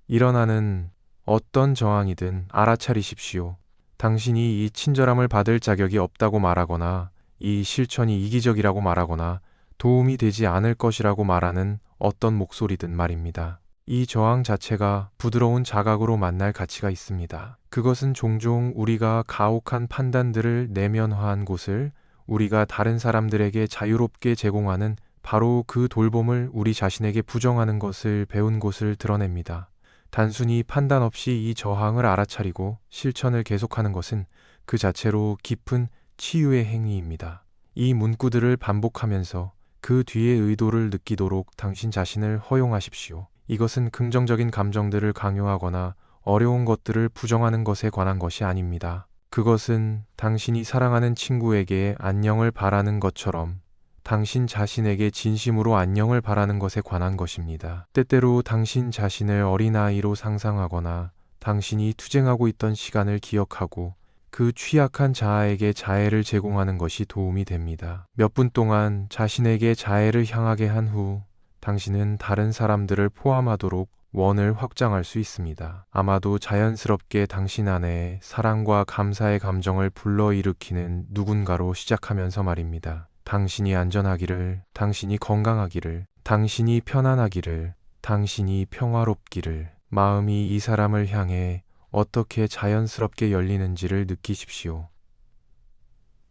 일어나는 어떤 저항이든 알아차리십시오. 당신이 이 친절함을 받을 자격이 없다고 말하거나 이 실천이 이기적이라고 말하거나 도움이 되지 않을 것이라고 말하는 어떤 목소리든 말입니다. 이 저항 자체가 부드러운 자각으로 만날 가치가 있습니다. 그것은 종종 우리가 가혹한 판단들을 내면화한 곳을 우리가 다른 사람들에게 자유롭게 제공하는 바로 그 돌봄을 우리 자신에게 부정하는 것을 배운 곳을 드러냅니다. 단순히 판단 없이 이 저항을 알아차리고 실천을 계속하는 것은 그 자체로 깊은 치유의 행위입니다. 이 문구들을 반복하면서 그 뒤의 의도를 느끼도록 당신 자신을 허용하십시오. 이것은 긍정적인 감정들을 강요하거나 어려운 것들을 부정하는 것에 관한 것이 아닙니다. 그것은 당신이 사랑하는 친구에게 안녕을 바라는 것처럼 당신 자신에게 진심으로 안녕을 바라는 것에 관한 것입니다. 때때로 당신 자신을 어린아이로 상상하거나 당신이 투쟁하고 있던 시간을 기억하고 그 취약한 자아에게 자애를 제공하는 것이 도움이 됩니다. 몇 분 동안 자신에게 자애를 향하게 한 후 당신은 다른 사람들을 포함하도록 원을 확장할 수 있습니다. 아마도 자연스럽게 당신 안에 사랑과 감사의 감정을 불러일으키는 누군가로 시작하면서 말입니다. 당신이 안전하기를, 당신이 건강하기를, 당신이 편안하기를, 당신이 평화롭기를. 마음이 이 사람을 향해 어떻게 자연스럽게 열리는지를 느끼십시오.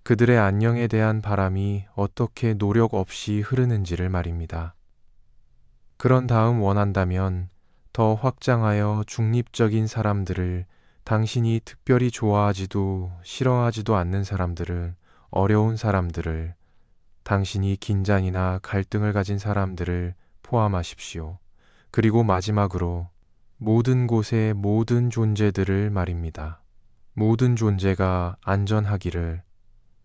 그들의 안녕에 대한 바람이 어떻게 노력 없이 흐르는지를 말입니다. 그런 다음 원한다면 더 확장하여 중립적인 사람들을, 당신이 특별히 좋아하지도 싫어하지도 않는 사람들을, 어려운 사람들을, 당신이 긴장이나 갈등을 가진 사람들을 포함하십시오. 그리고 마지막으로 모든 곳의 모든 존재들을 말입니다. 모든 존재가 안전하기를,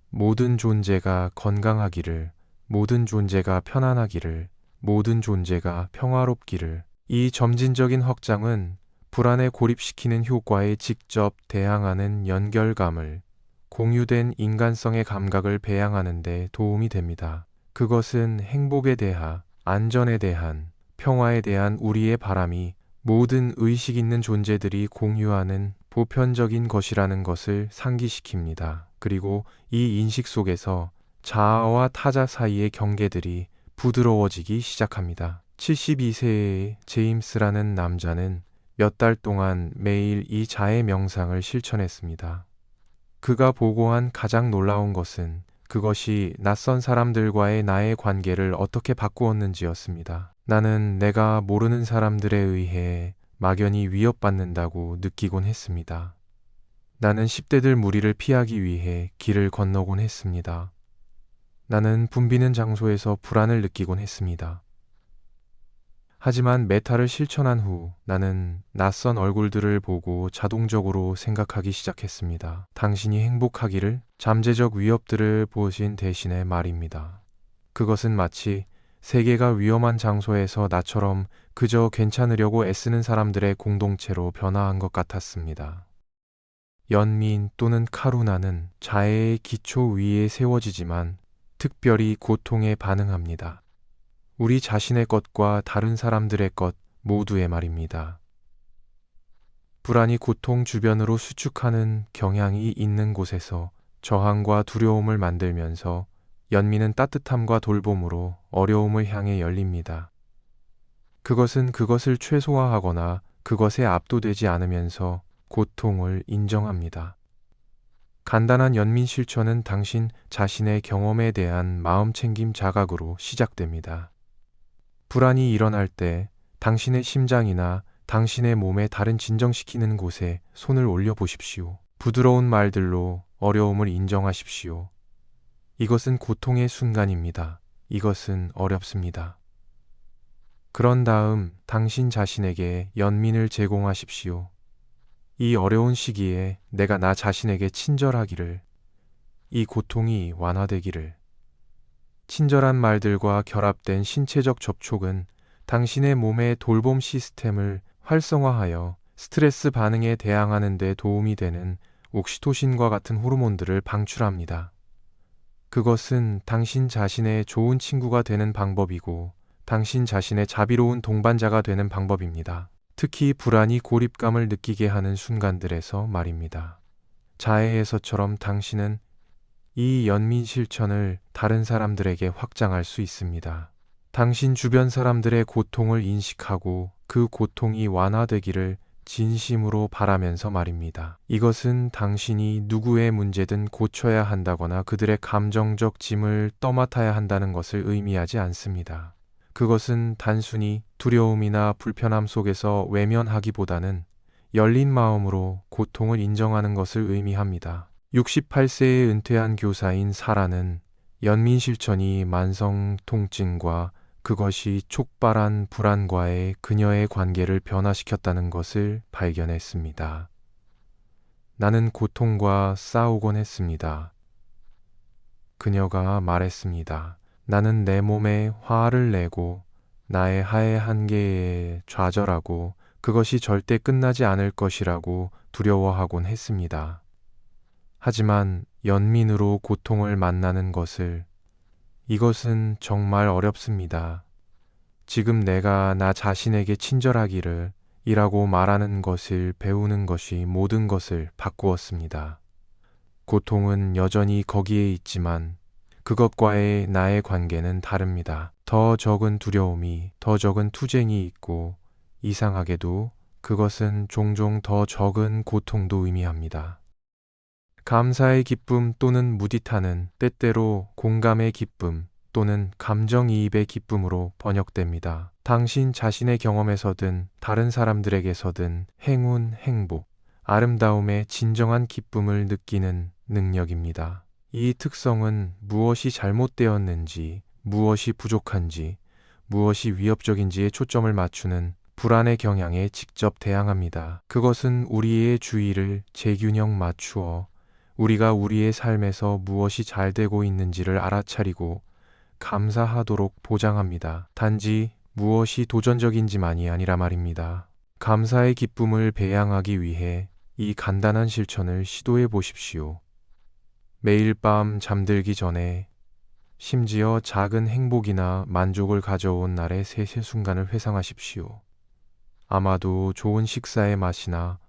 모든 존재가 건강하기를, 모든 존재가 편안하기를, 모든 존재가 평화롭기를. 이 점진적인 확장은 불안에 고립시키는 효과에 직접 대항하는 연결감을, 공유된 인간성의 감각을 배양하는 데 도움이 됩니다. 그것은 행복에 대한, 안전에 대한, 평화에 대한 우리의 바람이 모든 의식 있는 존재들이 공유하는 보편적인 것이라는 것을 상기시킵니다. 그리고 이 인식 속에서 자아와 타자 사이의 경계들이 부드러워지기 시작합니다. 72세의 제임스라는 남자는 몇 달 동안 매일 이 자해 명상을 실천했습니다. 그가 보고한 가장 놀라운 것은 그것이 낯선 사람들과의 나의 관계를 어떻게 바꾸었는지였습니다. 나는 내가 모르는 사람들에 의해 막연히 위협받는다고 느끼곤 했습니다. 나는 10대들 무리를 피하기 위해 길을 건너곤 했습니다. 나는 붐비는 장소에서 불안을 느끼곤 했습니다. 하지만 메타를 실천한 후 나는 낯선 얼굴들을 보고 자동적으로 생각하기 시작했습니다. 당신이 행복하기를 잠재적 위협들을 보신 대신에 말입니다. 그것은 마치 세계가 위험한 장소에서 나처럼 그저 괜찮으려고 애쓰는 사람들의 공동체로 변화한 것 같았습니다. 연민 또는 카루나는 자해의 기초 위에 세워지지만 특별히 고통에 반응합니다. 우리 자신의 것과 다른 사람들의 것 모두의 말입니다. 불안이 고통 주변으로 수축하는 경향이 있는 곳에서 저항과 두려움을 만들면서 연민은 따뜻함과 돌봄으로 어려움을 향해 열립니다. 그것은 그것을 최소화하거나 그것에 압도되지 않으면서 고통을 인정합니다. 간단한 연민 실천은 당신 자신의 경험에 대한 마음챙김 자각으로 시작됩니다. 불안이 일어날 때 당신의 심장이나 당신의 몸에 다른 진정시키는 곳에 손을 올려 보십시오. 부드러운 말들로 어려움을 인정하십시오. 이것은 고통의 순간입니다. 이것은 어렵습니다. 그런 다음 당신 자신에게 연민을 제공하십시오. 이 어려운 시기에 내가 나 자신에게 친절하기를, 이 고통이 완화되기를. 친절한 말들과 결합된 신체적 접촉은 당신의 몸의 돌봄 시스템을 활성화하여 스트레스 반응에 대항하는 데 도움이 되는 옥시토신과 같은 호르몬들을 방출합니다. 그것은 당신 자신의 좋은 친구가 되는 방법이고 당신 자신의 자비로운 동반자가 되는 방법입니다. 특히 불안이 고립감을 느끼게 하는 순간들에서 말입니다. 자해에서처럼 당신은 이 연민 실천을 다른 사람들에게 확장할 수 있습니다. 당신 주변 사람들의 고통을 인식하고 그 고통이 완화되기를 진심으로 바라면서 말입니다. 이것은 당신이 누구의 문제든 고쳐야 한다거나 그들의 감정적 짐을 떠맡아야 한다는 것을 의미하지 않습니다. 그것은 단순히 두려움이나 불편함 속에서 외면하기보다는 열린 마음으로 고통을 인정하는 것을 의미합니다. 68세에 은퇴한 교사인 사라는 연민 실천이 만성 통증과 그것이 촉발한 불안과의 그녀의 관계를 변화시켰다는 것을 발견했습니다. 나는 고통과 싸우곤 했습니다. 그녀가 말했습니다. 나는 내 몸에 화를 내고 나의 하의 한계에 좌절하고 그것이 절대 끝나지 않을 것이라고 두려워하곤 했습니다. 하지만 연민으로 고통을 만나는 이것은 정말 어렵습니다. 지금 내가 나 자신에게 친절하기를 이라고 말하는 것을 배우는 것이 모든 것을 바꾸었습니다. 고통은 여전히 거기에 있지만 그것과의 나의 관계는 다릅니다. 더 적은 두려움이, 더 적은 투쟁이 있고 이상하게도 그것은 종종 더 적은 고통도 의미합니다. 감사의 기쁨 또는 무디타는 때때로 공감의 기쁨 또는 감정이입의 기쁨으로 번역됩니다. 당신 자신의 경험에서든 다른 사람들에게서든 행운, 행복, 아름다움의 진정한 기쁨을 느끼는 능력입니다. 이 특성은 무엇이 잘못되었는지, 무엇이 부족한지, 무엇이 위협적인지에 초점을 맞추는 불안의 경향에 직접 대항합니다. 그것은 우리의 주의를 재균형 맞추어 우리가 우리의 삶에서 무엇이 잘 되고 있는지를 알아차리고 감사하도록 보장합니다. 단지 무엇이 도전적인지만이 아니라 말입니다. 감사의 기쁨을 배양하기 위해 이 간단한 실천을 시도해 보십시오. 매일 밤 잠들기 전에 심지어 작은 행복이나 만족을 가져온 날의 세세 순간을 회상하십시오. 아마도 좋은 식사의 맛이나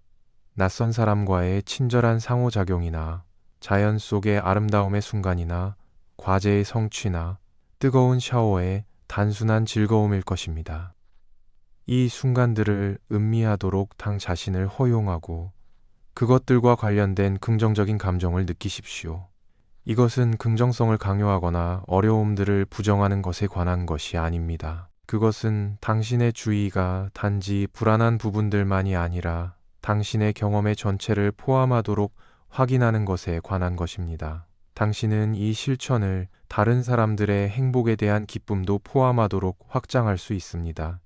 낯선 사람과의 친절한 상호작용이나 자연 속의 아름다움의 순간이나 과제의 성취나 뜨거운 샤워의 단순한 즐거움일 것입니다. 이 순간들을 음미하도록 당 자신을 허용하고 그것들과 관련된 긍정적인 감정을 느끼십시오. 이것은 긍정성을 강요하거나 어려움들을 부정하는 것에 관한 것이 아닙니다. 그것은 당신의 주의가 단지 불안한 부분들만이 아니라 당신의 경험의 전체를 포함하도록 확인하는 것에 관한 것입니다. 당신은 이 실천을 다른 사람들의 행복에 대한 기쁨도 포함하도록 확장할 수 있습니다.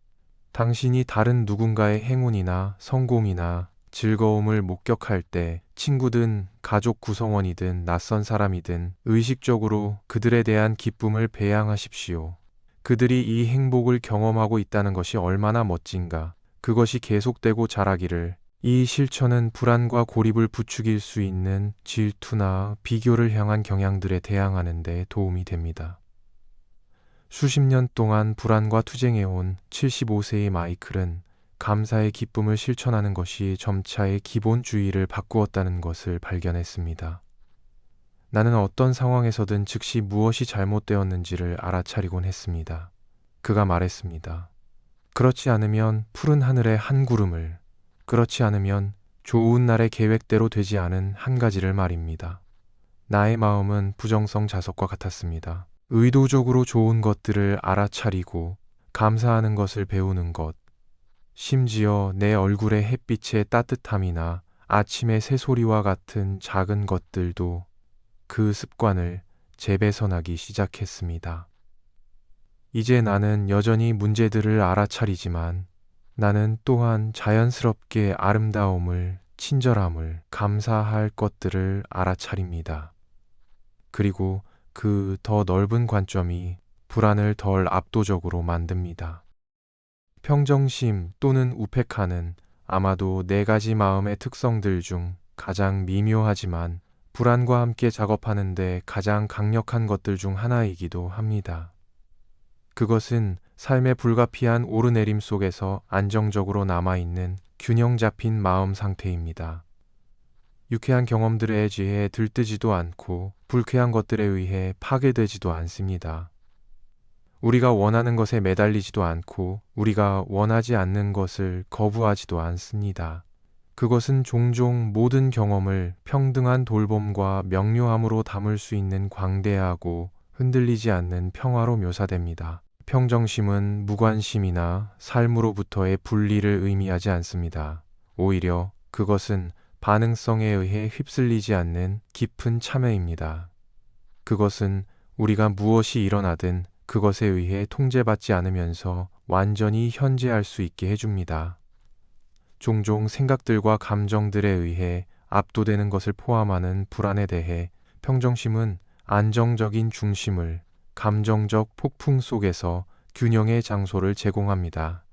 당신이 다른 누군가의 행운이나 성공이나 즐거움을 목격할 때 친구든 가족 구성원이든 낯선 사람이든 의식적으로 그들에 대한 기쁨을 배양하십시오. 그들이 이 행복을 경험하고 있다는 것이 얼마나 멋진가. 그것이 계속되고 자라기를. 이 실천은 불안과 고립을 부추길 수 있는 질투나 비교를 향한 경향들에 대항하는 데 도움이 됩니다. 수십 년 동안 불안과 투쟁해온 75세의 마이클은 감사의 기쁨을 실천하는 것이 점차의 기본주의를 바꾸었다는 것을 발견했습니다. 나는 어떤 상황에서든 즉시 무엇이 잘못되었는지를 알아차리곤 했습니다. 그가 말했습니다. 그렇지 않으면 푸른 하늘의 한 구름을, 그렇지 않으면 좋은 날의 계획대로 되지 않은 한 가지를 말입니다. 나의 마음은 부정성 자석과 같았습니다. 의도적으로 좋은 것들을 알아차리고 감사하는 것을 배우는 것, 심지어 내 얼굴의 햇빛의 따뜻함이나 아침의 새소리와 같은 작은 것들도 그 습관을 재배선하기 시작했습니다. 이제 나는 여전히 문제들을 알아차리지만 나는 또한 자연스럽게 아름다움을, 친절함을, 감사할 것들을 알아차립니다. 그리고 그 더 넓은 관점이 불안을 덜 압도적으로 만듭니다. 평정심 또는 우페카는 아마도 4가지 마음의 특성들 중 가장 미묘하지만 불안과 함께 작업하는데 가장 강력한 것들 중 하나이기도 합니다. 그것은 삶의 불가피한 오르내림 속에서 안정적으로 남아있는 균형 잡힌 마음 상태입니다. 유쾌한 경험들에 의해 들뜨지도 않고 불쾌한 것들에 의해 파괴되지도 않습니다. 우리가 원하는 것에 매달리지도 않고 우리가 원하지 않는 것을 거부하지도 않습니다. 그것은 종종 모든 경험을 평등한 돌봄과 명료함으로 담을 수 있는 광대하고 흔들리지 않는 평화로 묘사됩니다. 평정심은 무관심이나 삶으로부터의 분리를 의미하지 않습니다. 오히려 그것은 반응성에 의해 휩쓸리지 않는 깊은 참회입니다. 그것은 우리가 무엇이 일어나든 그것에 의해 통제받지 않으면서 완전히 현재할 수 있게 해줍니다. 종종 생각들과 감정들에 의해 압도되는 것을 포함하는 불안에 대해 평정심은 안정적인 중심을 감정적 폭풍 속에서 균형의 장소를 제공합니다.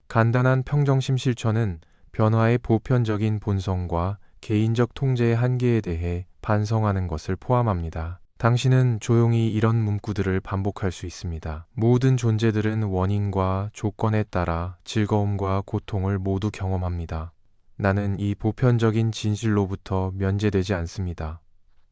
간단한 평정심 실천은 변화의 보편적인 본성과 개인적 통제의 한계에 대해 반성하는 것을 포함합니다. 당신은 조용히 이런 문구들을 반복할 수 있습니다. 모든 존재들은 원인과 조건에 따라 즐거움과 고통을 모두 경험합니다. 나는 이 보편적인 진실로부터 면제되지 않습니다.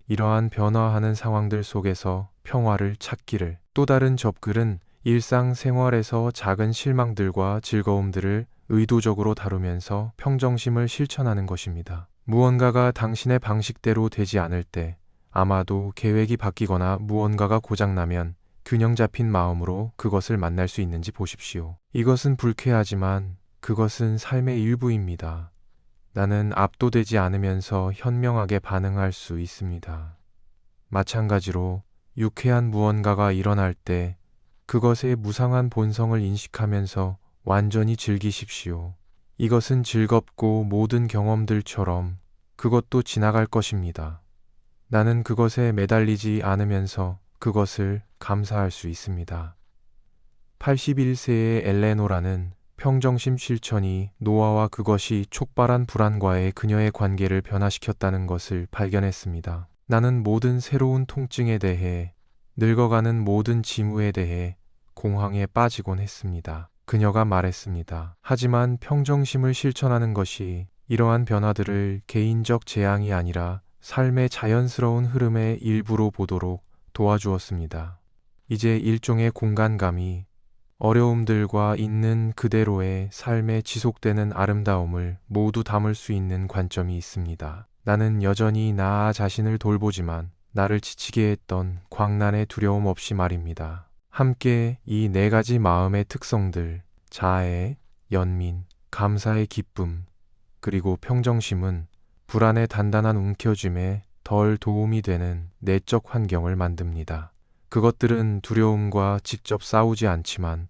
이러한 변화하는 상황들 속에서 평화를 찾기를. 또 다른 접글은 일상생활에서 작은 실망들과 즐거움들을 의도적으로 다루면서 평정심을 실천하는 것입니다. 무언가가 당신의 방식대로 되지 않을 때, 아마도 계획이 바뀌거나 무언가가 고장나면 균형 잡힌 마음으로 그것을 만날 수 있는지 보십시오. 이것은 불쾌하지만 그것은 삶의 일부입니다. 나는 압도되지 않으면서 현명하게 반응할 수 있습니다. 마찬가지로 유쾌한 무언가가 일어날 때 그것의 무상한 본성을 인식하면서 완전히 즐기십시오. 이것은 즐겁고 모든 경험들처럼 그것도 지나갈 것입니다. 나는 그것에 매달리지 않으면서 그것을 감사할 수 있습니다. 81세의 엘레노라는 평정심 실천이 노아와 그것이 촉발한 불안과의 그녀의 관계를 변화시켰다는 것을 발견했습니다. 나는 모든 새로운 통증에 대해 늙어가는 모든 징후에 대해 공황에 빠지곤 했습니다. 그녀가 말했습니다. 하지만 평정심을 실천하는 것이 이러한 변화들을 개인적 재앙이 아니라 삶의 자연스러운 흐름의 일부로 보도록 도와주었습니다. 이제 일종의 공간감이 어려움들과 있는 그대로의 삶에 지속되는 아름다움을 모두 담을 수 있는 관점이 있습니다. 나는 여전히 나 자신을 돌보지만 나를 지치게 했던 광란의 두려움 없이 말입니다. 함께 이 네 가지 마음의 특성들, 자애, 연민, 감사의 기쁨, 그리고 평정심은 불안의 단단한 움켜쥡에 덜 도움이 되는 내적 환경을 만듭니다. 그것들은 두려움과 직접 싸우지 않지만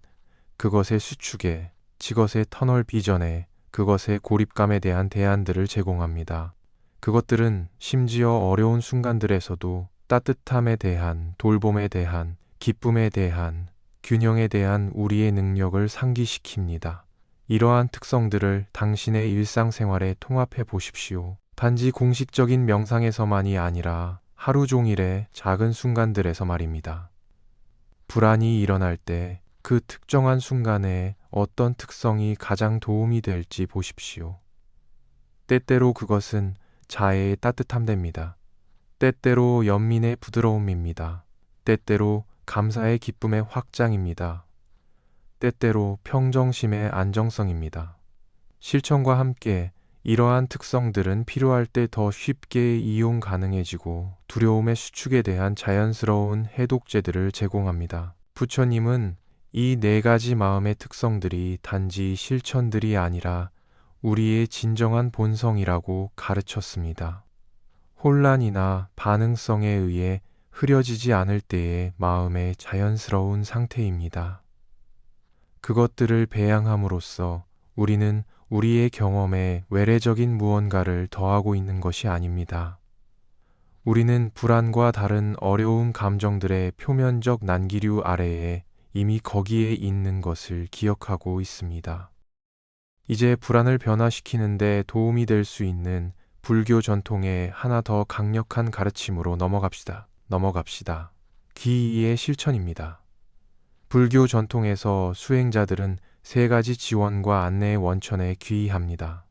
그것의 수축에, 그것의 터널 비전에, 그것의 고립감에 대한 대안들을 제공합니다. 그것들은 심지어 어려운 순간들에서도 따뜻함에 대한, 돌봄에 대한, 기쁨에 대한, 균형에 대한 우리의 능력을 상기시킵니다. 이러한 특성들을 당신의 일상생활에 통합해 보십시오. 단지 공식적인 명상에서만이 아니라 하루 종일의 작은 순간들에서 말입니다. 불안이 일어날 때 그 특정한 순간에 어떤 특성이 가장 도움이 될지 보십시오. 때때로 그것은 자애의 따뜻함입니다. 때때로 연민의 부드러움입니다. 때때로 감사의 기쁨의 확장입니다. 때때로 평정심의 안정성입니다. 실천과 함께 이러한 특성들은 필요할 때 더 쉽게 이용 가능해지고 두려움의 수축에 대한 자연스러운 해독제들을 제공합니다. 부처님은 이 네 가지 마음의 특성들이 단지 실천들이 아니라 우리의 진정한 본성이라고 가르쳤습니다. 혼란이나 반응성에 의해 흐려지지 않을 때의 마음의 자연스러운 상태입니다. 그것들을 배양함으로써 우리는 우리의 경험에 외래적인 무언가를 더하고 있는 것이 아닙니다. 우리는 불안과 다른 어려운 감정들의 표면적 난기류 아래에 이미 거기에 있는 것을 기억하고 있습니다. 이제 불안을 변화시키는 데 도움이 될 수 있는 불교 전통의 하나 더 강력한 가르침으로 넘어갑시다. 기이의 실천입니다. 불교 전통에서 수행자들은 세 가지 지원과 안내의 원천에 귀의합니다.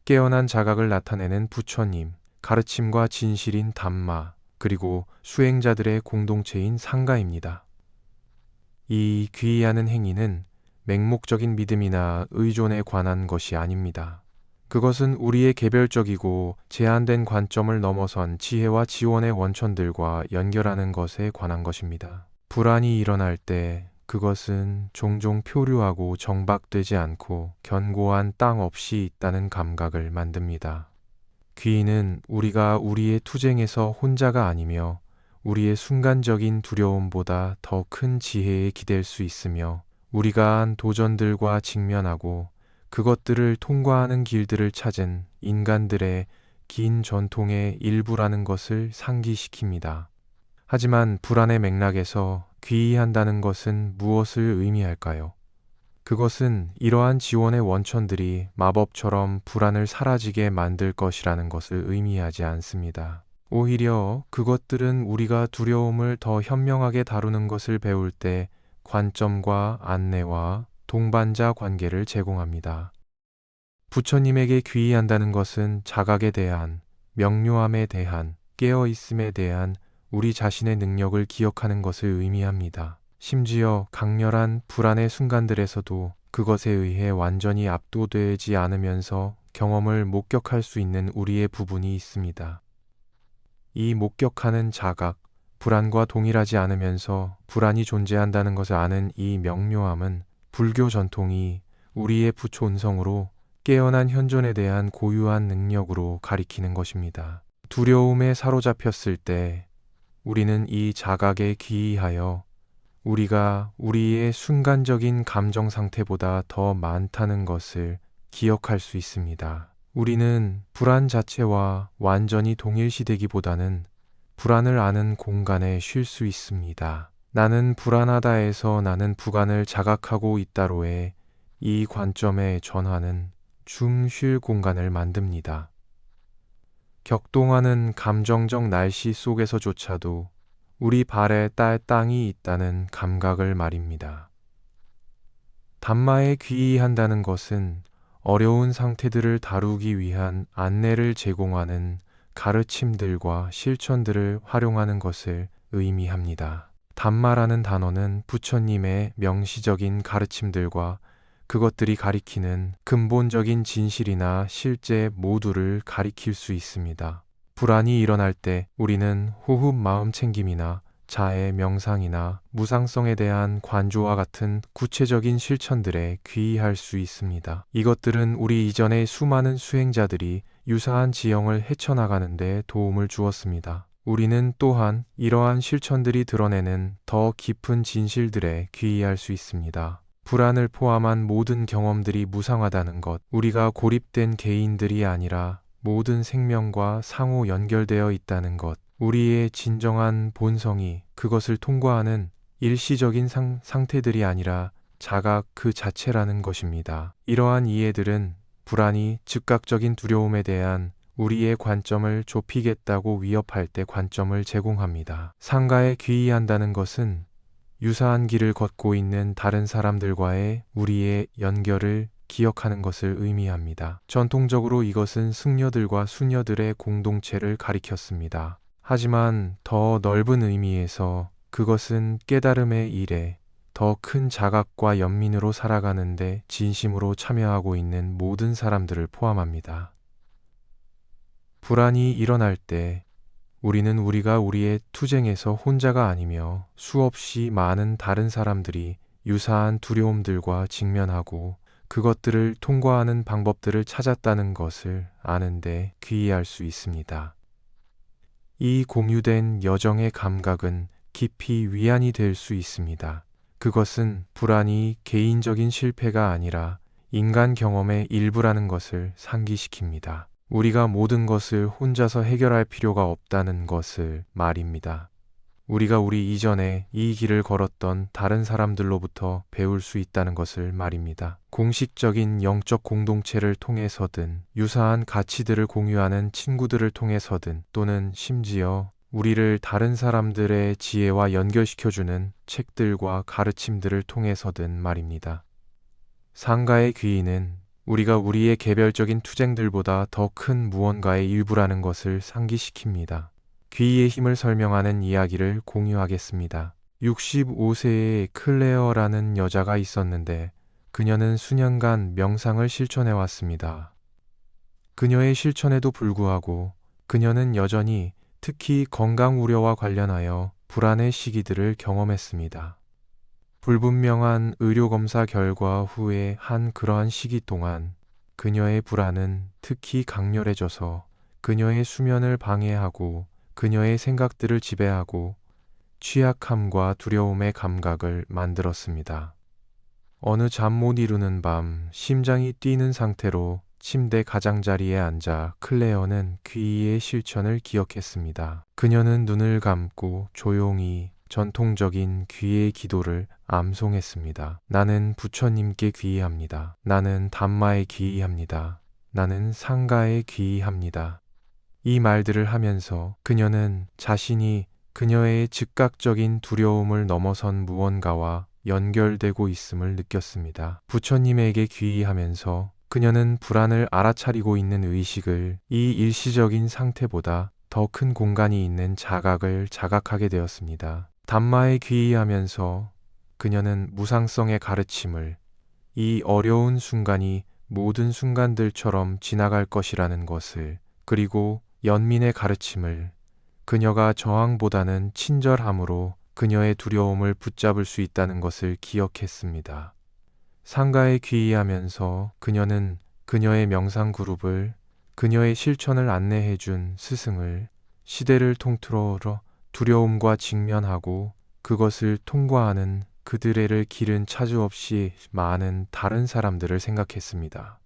깨어난 자각을 나타내는 부처님, 가르침과 진실인 담마, 그리고 수행자들의 공동체인 상가입니다. 이 귀의하는 행위는 맹목적인 믿음이나 의존에 관한 것이 아닙니다. 그것은 우리의 개별적이고 제한된 관점을 넘어선 지혜와 지원의 원천들과 연결하는 것에 관한 것입니다. 불안이 일어날 때 그것은 종종 표류하고 정박되지 않고 견고한 땅 없이 있다는 감각을 만듭니다. 귀의는 우리가 우리의 투쟁에서 혼자가 아니며 우리의 순간적인 두려움보다 더 큰 지혜에 기댈 수 있으며 우리가 한 도전들과 직면하고 그것들을 통과하는 길들을 찾은 인간들의 긴 전통의 일부라는 것을 상기시킵니다. 하지만 불안의 맥락에서 귀의한다는 것은 무엇을 의미할까요? 그것은 이러한 지원의 원천들이 마법처럼 불안을 사라지게 만들 것이라는 것을 의미하지 않습니다. 오히려 그것들은 우리가 두려움을 더 현명하게 다루는 것을 배울 때 관점과 안내와 동반자 관계를 제공합니다. 부처님에게 귀의한다는 것은 자각에 대한, 명료함에 대한, 깨어있음에 대한 우리 자신의 능력을 기억하는 것을 의미합니다. 심지어 강렬한 불안의 순간들에서도 그것에 의해 완전히 압도되지 않으면서 경험을 목격할 수 있는 우리의 부분이 있습니다. 이 목격하는 자각, 불안과 동일하지 않으면서 불안이 존재한다는 것을 아는 이 명료함은 불교 전통이 우리의 부촌성으로 깨어난 현존에 대한 고유한 능력으로 가리키는 것입니다. 두려움에 사로잡혔을 때 우리는 이 자각에 귀의하여 우리가 우리의 순간적인 감정 상태보다 더 많다는 것을 기억할 수 있습니다. 우리는 불안 자체와 완전히 동일시되기보다는 불안을 아는 공간에 쉴 수 있습니다. 나는 불안하다에서 나는 불안을 자각하고 있다로의 이 관점의 전환은 줌 쉴 공간을 만듭니다. 격동하는 감정적 날씨 속에서조차도 우리 발에 땅이 있다는 감각을 말입니다. 담마에 귀의한다는 것은 어려운 상태들을 다루기 위한 안내를 제공하는 가르침들과 실천들을 활용하는 것을 의미합니다. 담마라는 단어는 부처님의 명시적인 가르침들과 그것들이 가리키는 근본적인 진실이나 실제 모두를 가리킬 수 있습니다. 불안이 일어날 때 우리는 호흡 마음 챙김이나 자해 명상이나 무상성에 대한 관조와 같은 구체적인 실천들에 귀의할 수 있습니다. 이것들은 우리 이전의 수많은 수행자들이 유사한 지형을 헤쳐나가는 데 도움을 주었습니다. 우리는 또한 이러한 실천들이 드러내는 더 깊은 진실들에 귀의할 수 있습니다. 불안을 포함한 모든 경험들이 무상하다는 것, 우리가 고립된 개인들이 아니라 모든 생명과 상호 연결되어 있다는 것, 우리의 진정한 본성이 그것을 통과하는 일시적인 상태들이 아니라 자각 그 자체라는 것입니다. 이러한 이해들은 불안이 즉각적인 두려움에 대한 우리의 관점을 좁히겠다고 위협할 때 관점을 제공합니다. 상가에 귀의한다는 것은 유사한 길을 걷고 있는 다른 사람들과의 우리의 연결을 기억하는 것을 의미합니다. 전통적으로 이것은 승려들과 수녀들의 공동체를 가리켰습니다. 하지만 더 넓은 의미에서 그것은 깨달음의 일에 더 큰 자각과 연민으로 살아가는데 진심으로 참여하고 있는 모든 사람들을 포함합니다. 불안이 일어날 때 우리는 우리가 우리의 투쟁에서 혼자가 아니며 수없이 많은 다른 사람들이 유사한 두려움들과 직면하고 그것들을 통과하는 방법들을 찾았다는 것을 아는데 귀의할 수 있습니다. 이 공유된 여정의 감각은 깊이 위안이 될 수 있습니다. 그것은 불안이 개인적인 실패가 아니라 인간 경험의 일부라는 것을 상기시킵니다. 우리가 모든 것을 혼자서 해결할 필요가 없다는 것을 말입니다. 우리가 우리 이전에 이 길을 걸었던 다른 사람들로부터 배울 수 있다는 것을 말입니다. 공식적인 영적 공동체를 통해서든 유사한 가치들을 공유하는 친구들을 통해서든 또는 심지어 우리를 다른 사람들의 지혜와 연결시켜주는 책들과 가르침들을 통해서든 말입니다. 상가의 귀의는 우리가 우리의 개별적인 투쟁들보다 더 큰 무언가의 일부라는 것을 상기시킵니다. 귀의의 힘을 설명하는 이야기를 공유하겠습니다. 65세의 클레어라는 여자가 있었는데 그녀는 수년간 명상을 실천해왔습니다. 그녀의 실천에도 불구하고 그녀는 여전히 특히 건강 우려와 관련하여 불안의 시기들을 경험했습니다. 불분명한 의료검사 결과 후에 한 그러한 시기 동안 그녀의 불안은 특히 강렬해져서 그녀의 수면을 방해하고 그녀의 생각들을 지배하고 취약함과 두려움의 감각을 만들었습니다. 어느 잠 못 이루는 밤 심장이 뛰는 상태로 침대 가장자리에 앉아 클레어는 귀의의 실천을 기억했습니다. 그녀는 눈을 감고 조용히 전통적인 귀의의 기도를 암송했습니다. 나는 부처님께 귀의합니다. 나는 담마에 귀의합니다. 나는 상가에 귀의합니다. 이 말들을 하면서 그녀는 자신이 그녀의 즉각적인 두려움을 넘어선 무언가와 연결되고 있음을 느꼈습니다. 부처님에게 귀의하면서 그녀는 불안을 알아차리고 있는 의식을 이 일시적인 상태보다 더 큰 공간이 있는 자각을 자각하게 되었습니다. 담마에 귀의하면서 그녀는 무상성의 가르침을 이 어려운 순간이 모든 순간들처럼 지나갈 것이라는 것을, 그리고 연민의 가르침을 그녀가 저항보다는 친절함으로 그녀의 두려움을 붙잡을 수 있다는 것을 기억했습니다. 상가에 귀의하면서 그녀는 그녀의 명상 그룹을, 그녀의 실천을 안내해준 스승을, 시대를 통틀어 두려움과 직면하고 그것을 통과하는 그들의 길은 차주없이 많은 다른 사람들을 생각했습니다.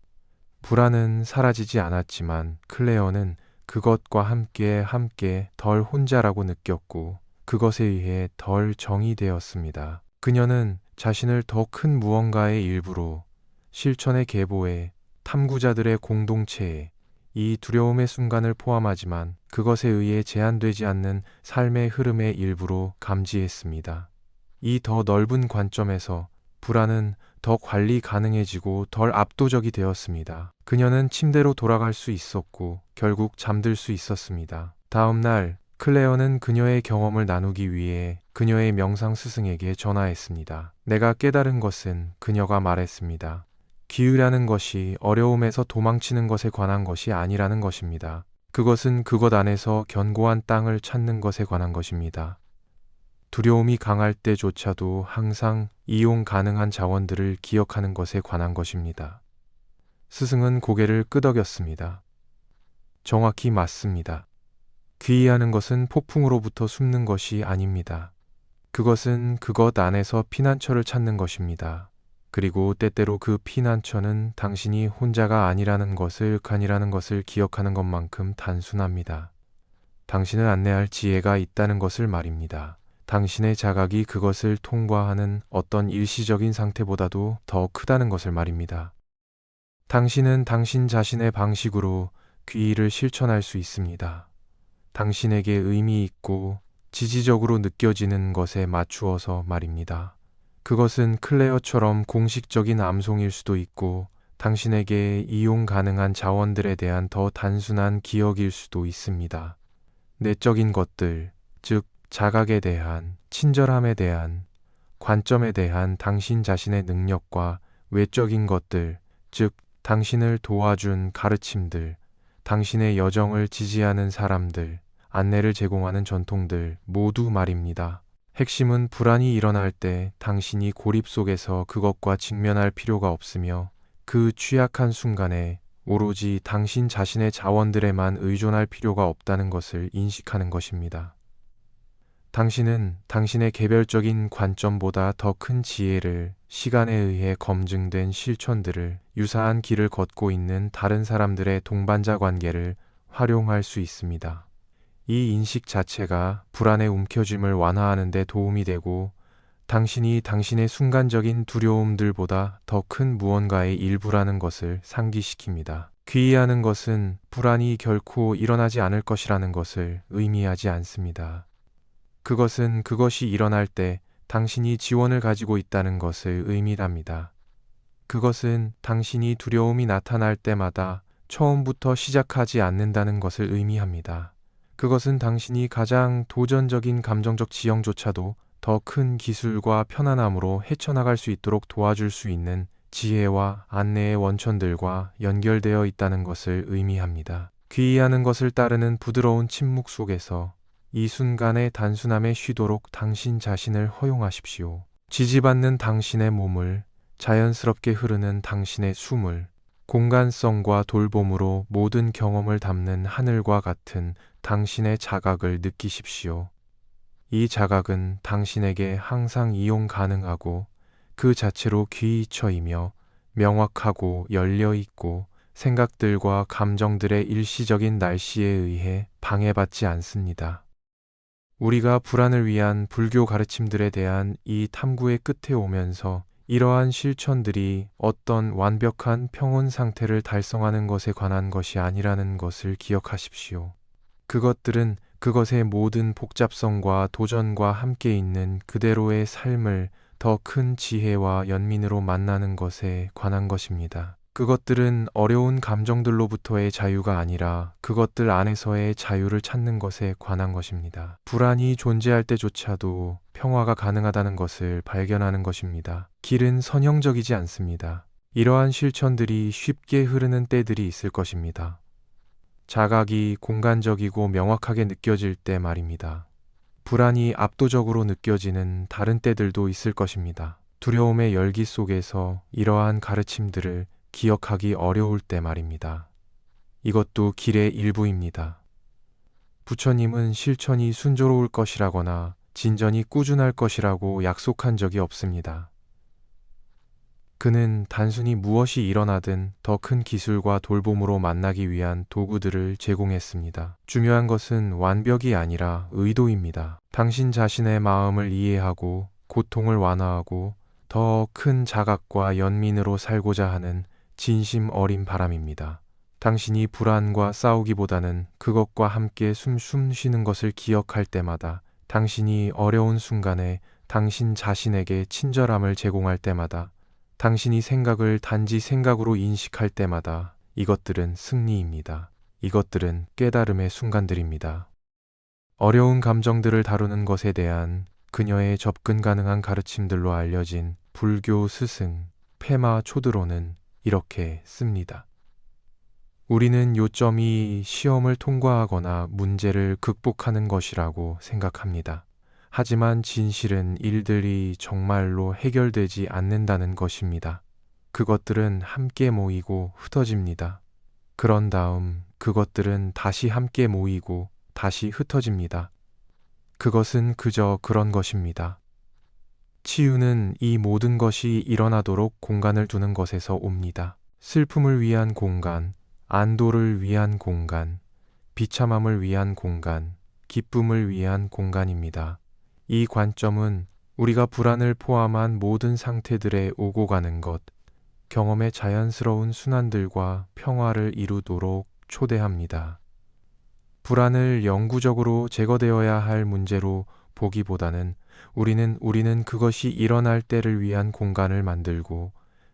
불안은 사라지지 않았지만 클레어는 그것과 함께 덜 혼자라고 느꼈고 그것에 의해 덜 정의되었습니다. 그녀는 자신을 더 큰 무언가의 일부로, 실천의 계보에, 탐구자들의 공동체에, 이 두려움의 순간을 포함하지만 그것에 의해 제한되지 않는 삶의 흐름의 일부로 감지했습니다. 이 더 넓은 관점에서 불안은 더 관리 가능해지고 덜 압도적이 되었습니다. 그녀는 침대로 돌아갈 수 있었고 결국 잠들 수 있었습니다. 다음 날 클레어는 그녀의 경험을 나누기 위해 그녀의 명상 스승에게 전화했습니다. 내가 깨달은 것은, 그녀가 말했습니다, 기회라는 것이 어려움에서 도망치는 것에 관한 것이 아니라는 것입니다. 그것은 그것 안에서 견고한 땅을 찾는 것에 관한 것입니다. 두려움이 강할 때조차도 항상 이용 가능한 자원들을 기억하는 것에 관한 것입니다. 스승은 고개를 끄덕였습니다. 정확히 맞습니다. 귀의하는 것은 폭풍으로부터 숨는 것이 아닙니다. 그것은 그것 안에서 피난처를 찾는 것입니다. 그리고 때때로 그 피난처는 당신이 혼자가 아니라는 것을, 칸이라는 것을 기억하는 것만큼 단순합니다. 당신을 안내할 지혜가 있다는 것을 말입니다. 당신의 자각이 그것을 통과하는 어떤 일시적인 상태보다도 더 크다는 것을 말입니다. 당신은 당신 자신의 방식으로 귀의를 실천할 수 있습니다. 당신에게 의미 있고 지지적으로 느껴지는 것에 맞추어서 말입니다. 그것은 클레어처럼 공식적인 암송일 수도 있고 당신에게 이용 가능한 자원들에 대한 더 단순한 기억일 수도 있습니다. 내적인 것들, 즉 자각에 대한, 친절함에 대한, 관점에 대한 당신 자신의 능력과 외적인 것들, 즉 당신을 도와준 가르침들, 당신의 여정을 지지하는 사람들, 안내를 제공하는 전통들 모두 말입니다. 핵심은 불안이 일어날 때 당신이 고립 속에서 그것과 직면할 필요가 없으며 그 취약한 순간에 오로지 당신 자신의 자원들에만 의존할 필요가 없다는 것을 인식하는 것입니다. 당신은 당신의 개별적인 관점보다 더 큰 지혜를, 시간에 의해 검증된 실천들을, 유사한 길을 걷고 있는 다른 사람들의 동반자 관계를 활용할 수 있습니다. 이 인식 자체가 불안의 움켜짐을 완화하는 데 도움이 되고 당신이 당신의 순간적인 두려움들보다 더 큰 무언가의 일부라는 것을 상기시킵니다. 귀의하는 것은 불안이 결코 일어나지 않을 것이라는 것을 의미하지 않습니다. 그것은 그것이 일어날 때 당신이 지원을 가지고 있다는 것을 의미합니다. 그것은 당신이 두려움이 나타날 때마다 처음부터 시작하지 않는다는 것을 의미합니다. 그것은 당신이 가장 도전적인 감정적 지형조차도 더 큰 기술과 편안함으로 헤쳐나갈 수 있도록 도와줄 수 있는 지혜와 안내의 원천들과 연결되어 있다는 것을 의미합니다. 귀의하는 것을 따르는 부드러운 침묵 속에서 이 순간의 단순함에 쉬도록 당신 자신을 허용하십시오. 지지받는 당신의 몸을, 자연스럽게 흐르는 당신의 숨을, 공간성과 돌봄으로 모든 경험을 담는 하늘과 같은 당신의 자각을 느끼십시오. 이 자각은 당신에게 항상 이용 가능하고 그 자체로 귀의처이며 명확하고 열려있고 생각들과 감정들의 일시적인 날씨에 의해 방해받지 않습니다. 우리가 불안을 위한 불교 가르침들에 대한 이 탐구의 끝에 오면서 이러한 실천들이 어떤 완벽한 평온 상태를 달성하는 것에 관한 것이 아니라는 것을 기억하십시오. 그것들은 그것의 모든 복잡성과 도전과 함께 있는 그대로의 삶을 더 큰 지혜와 연민으로 만나는 것에 관한 것입니다. 그것들은 어려운 감정들로부터의 자유가 아니라 그것들 안에서의 자유를 찾는 것에 관한 것입니다. 불안이 존재할 때조차도 평화가 가능하다는 것을 발견하는 것입니다. 길은 선형적이지 않습니다. 이러한 실천들이 쉽게 흐르는 때들이 있을 것입니다. 자각이 공간적이고 명확하게 느껴질 때 말입니다. 불안이 압도적으로 느껴지는 다른 때들도 있을 것입니다. 두려움의 열기 속에서 이러한 가르침들을 기억하기 어려울 때 말입니다. 이것도 길의 일부입니다. 부처님은 실천이 순조로울 것이라거나 진전이 꾸준할 것이라고 약속한 적이 없습니다. 그는 단순히 무엇이 일어나든 더 큰 기술과 돌봄으로 만나기 위한 도구들을 제공했습니다. 중요한 것은 완벽이 아니라 의도입니다. 당신 자신의 마음을 이해하고 고통을 완화하고 더 큰 자각과 연민으로 살고자 하는 진심 어린 바람입니다. 당신이 불안과 싸우기보다는 그것과 함께 숨 쉬는 것을 기억할 때마다, 당신이 어려운 순간에 당신 자신에게 친절함을 제공할 때마다, 당신이 생각을 단지 생각으로 인식할 때마다 이것들은 승리입니다. 이것들은 깨달음의 순간들입니다. 어려운 감정들을 다루는 것에 대한 그녀의 접근 가능한 가르침들로 알려진 불교 스승 페마 초드로는 이렇게 씁니다. 우리는 요점이 시험을 통과하거나 문제를 극복하는 것이라고 생각합니다. 하지만 진실은 일들이 정말로 해결되지 않는다는 것입니다. 그것들은 함께 모이고 흩어집니다. 그런 다음 그것들은 다시 함께 모이고 다시 흩어집니다. 그것은 그저 그런 것입니다. 치유는 이 모든 것이 일어나도록 공간을 두는 것에서 옵니다. 슬픔을 위한 공간, 안도를 위한 공간, 비참함을 위한 공간, 기쁨을 위한 공간입니다. 이 관점은 우리가 불안을 포함한 모든 상태들에 오고 가는 것, 경험의 자연스러운 순환들과 평화를 이루도록 초대합니다. 불안을 영구적으로 제거되어야 할 문제로 보기보다는 우리는 그것이 일어날 때를 위한 공간을 만들고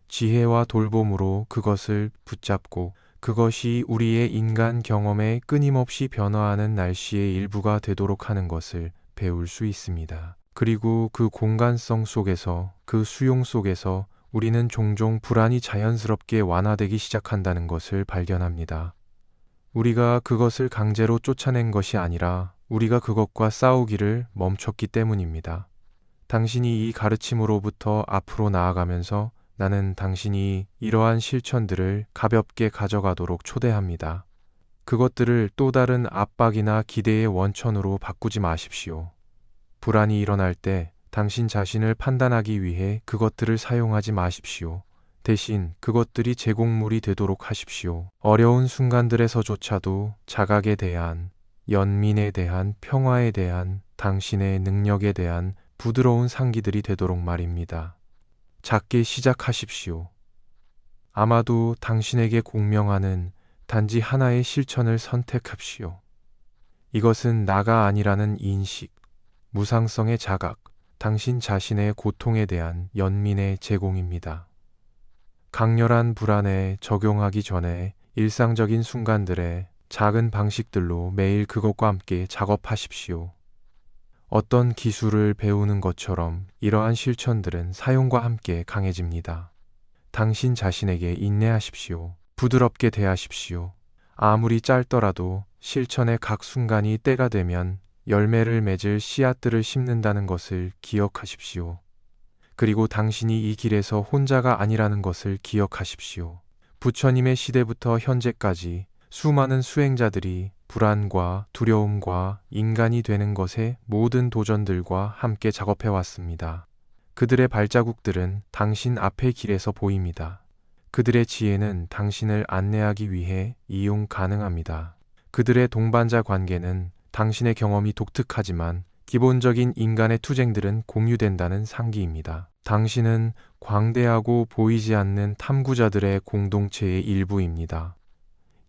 지혜와 돌봄으로 그것을 붙잡고 그것이 우리의 인간 경험에 끊임없이 변화하는 날씨의 일부가 되도록 하는 것을 배울 수 있습니다. 그리고 그 공간성 속에서, 그 수용 속에서 우리는 종종 불안이 자연스럽게 완화되기 시작한다는 것을 발견합니다. 우리가 그것을 강제로 쫓아낸 것이 아니라 우리가 그것과 싸우기를 멈췄기 때문입니다. 당신이 이 가르침으로부터 앞으로 나아가면서 나는 당신이 이러한 실천들을 가볍게 가져가도록 초대합니다. 그것들을 또 다른 압박이나 기대의 원천으로 바꾸지 마십시오. 불안이 일어날 때 당신 자신을 판단하기 위해 그것들을 사용하지 마십시오. 대신 그것들이 제공물이 되도록 하십시오. 어려운 순간들에서조차도 자각에 대한, 연민에 대한, 평화에 대한, 당신의 능력에 대한 부드러운 상기들이 되도록 말입니다. 작게 시작하십시오. 아마도 당신에게 공명하는 단지 하나의 실천을 선택합시오. 이것은 나가 아니라는 인식, 무상성의 자각, 당신 자신의 고통에 대한 연민의 제공입니다. 강렬한 불안에 적용하기 전에 일상적인 순간들에 작은 방식들로 매일 그것과 함께 작업하십시오. 어떤 기술을 배우는 것처럼 이러한 실천들은 사용과 함께 강해집니다. 당신 자신에게 인내하십시오. 부드럽게 대하십시오. 아무리 짧더라도 실천의 각 순간이 때가 되면 열매를 맺을 씨앗들을 심는다는 것을 기억하십시오. 그리고 당신이 이 길에서 혼자가 아니라는 것을 기억하십시오. 부처님의 시대부터 현재까지 수많은 수행자들이 불안과 두려움과 인간이 되는 것의 모든 도전들과 함께 작업해 왔습니다. 그들의 발자국들은 당신 앞의 길에서 보입니다. 그들의 지혜는 당신을 안내하기 위해 이용 가능합니다. 그들의 동반자 관계는 당신의 경험이 독특하지만 기본적인 인간의 투쟁들은 공유된다는 상기입니다. 당신은 광대하고 보이지 않는 탐구자들의 공동체의 일부입니다.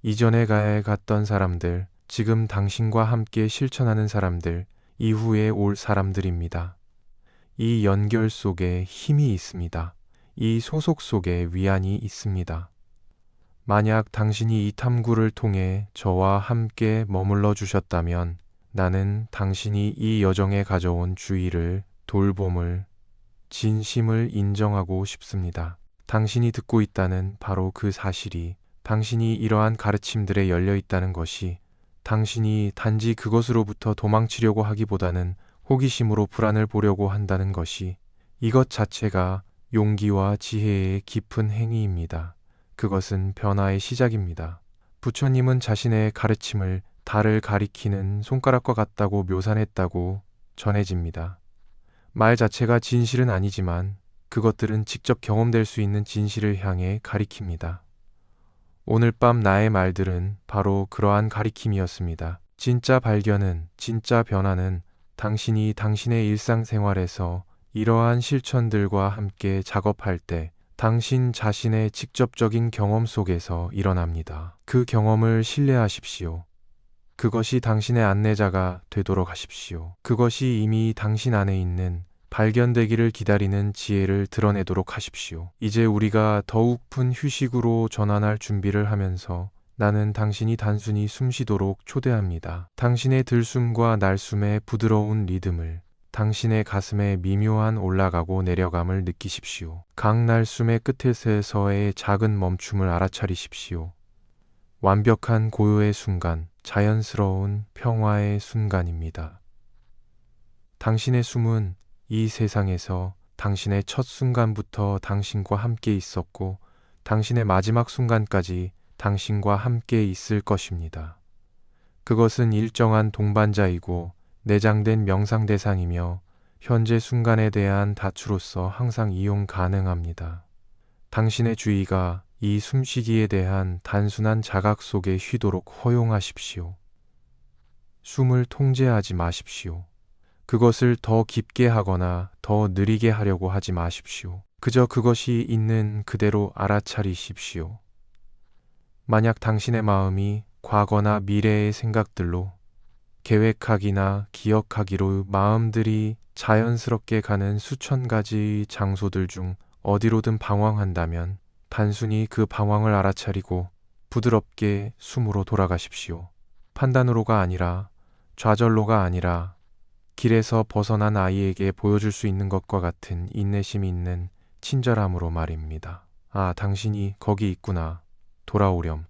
이전에 갔던 사람들, 지금 당신과 함께 실천하는 사람들, 이후에 올 사람들입니다. 이 연결 속에 힘이 있습니다. 이 소속 속에 위안이 있습니다. 만약 당신이 이 탐구를 통해 저와 함께 머물러 주셨다면 나는 당신이 이 여정에 가져온 주의를, 돌봄을, 진심을 인정하고 싶습니다. 당신이 듣고 있다는 바로 그 사실이, 당신이 이러한 가르침들에 열려 있다는 것이, 당신이 단지 그것으로부터 도망치려고 하기보다는 호기심으로 불안을 보려고 한다는 것이, 이것 자체가 용기와 지혜의 깊은 행위입니다. 그것은 변화의 시작입니다. 부처님은 자신의 가르침을 달을 가리키는 손가락과 같다고 묘사했다고 전해집니다. 말 자체가 진실은 아니지만 그것들은 직접 경험될 수 있는 진실을 향해 가리킵니다. 오늘 밤 나의 말들은 바로 그러한 가리킴이었습니다. 진짜 발견은, 진짜 변화는 당신이 당신의 일상생활에서 이러한 실천들과 함께 작업할 때 당신 자신의 직접적인 경험 속에서 일어납니다. 그 경험을 신뢰하십시오. 그것이 당신의 안내자가 되도록 하십시오. 그것이 이미 당신 안에 있는 발견되기를 기다리는 지혜를 드러내도록 하십시오. 이제 우리가 더욱 큰 휴식으로 전환할 준비를 하면서 나는 당신이 단순히 숨쉬도록 초대합니다. 당신의 들숨과 날숨의 부드러운 리듬을, 당신의 가슴에 미묘한 올라가고 내려감을 느끼십시오. 각 날숨의 끝에서의 작은 멈춤을 알아차리십시오. 완벽한 고요의 순간, 자연스러운 평화의 순간입니다. 당신의 숨은 이 세상에서 당신의 첫 순간부터 당신과 함께 있었고, 당신의 마지막 순간까지 당신과 함께 있을 것입니다. 그것은 일정한 동반자이고 내장된 명상 대상이며 현재 순간에 대한 다추로서 항상 이용 가능합니다. 당신의 주의가 이 숨쉬기에 대한 단순한 자각 속에 쉬도록 허용하십시오. 숨을 통제하지 마십시오. 그것을 더 깊게 하거나 더 느리게 하려고 하지 마십시오. 그저 그것이 있는 그대로 알아차리십시오. 만약 당신의 마음이 과거나 미래의 생각들로, 계획하기나 기억하기로 마음들이 자연스럽게 가는 수천 가지 장소들 중 어디로든 방황한다면 단순히 그 방황을 알아차리고 부드럽게 숨으로 돌아가십시오. 판단으로가 아니라, 좌절로가 아니라 길에서 벗어난 아이에게 보여줄 수 있는 것과 같은 인내심이 있는 친절함으로 말입니다. 아, 당신이 거기 있구나. 돌아오렴.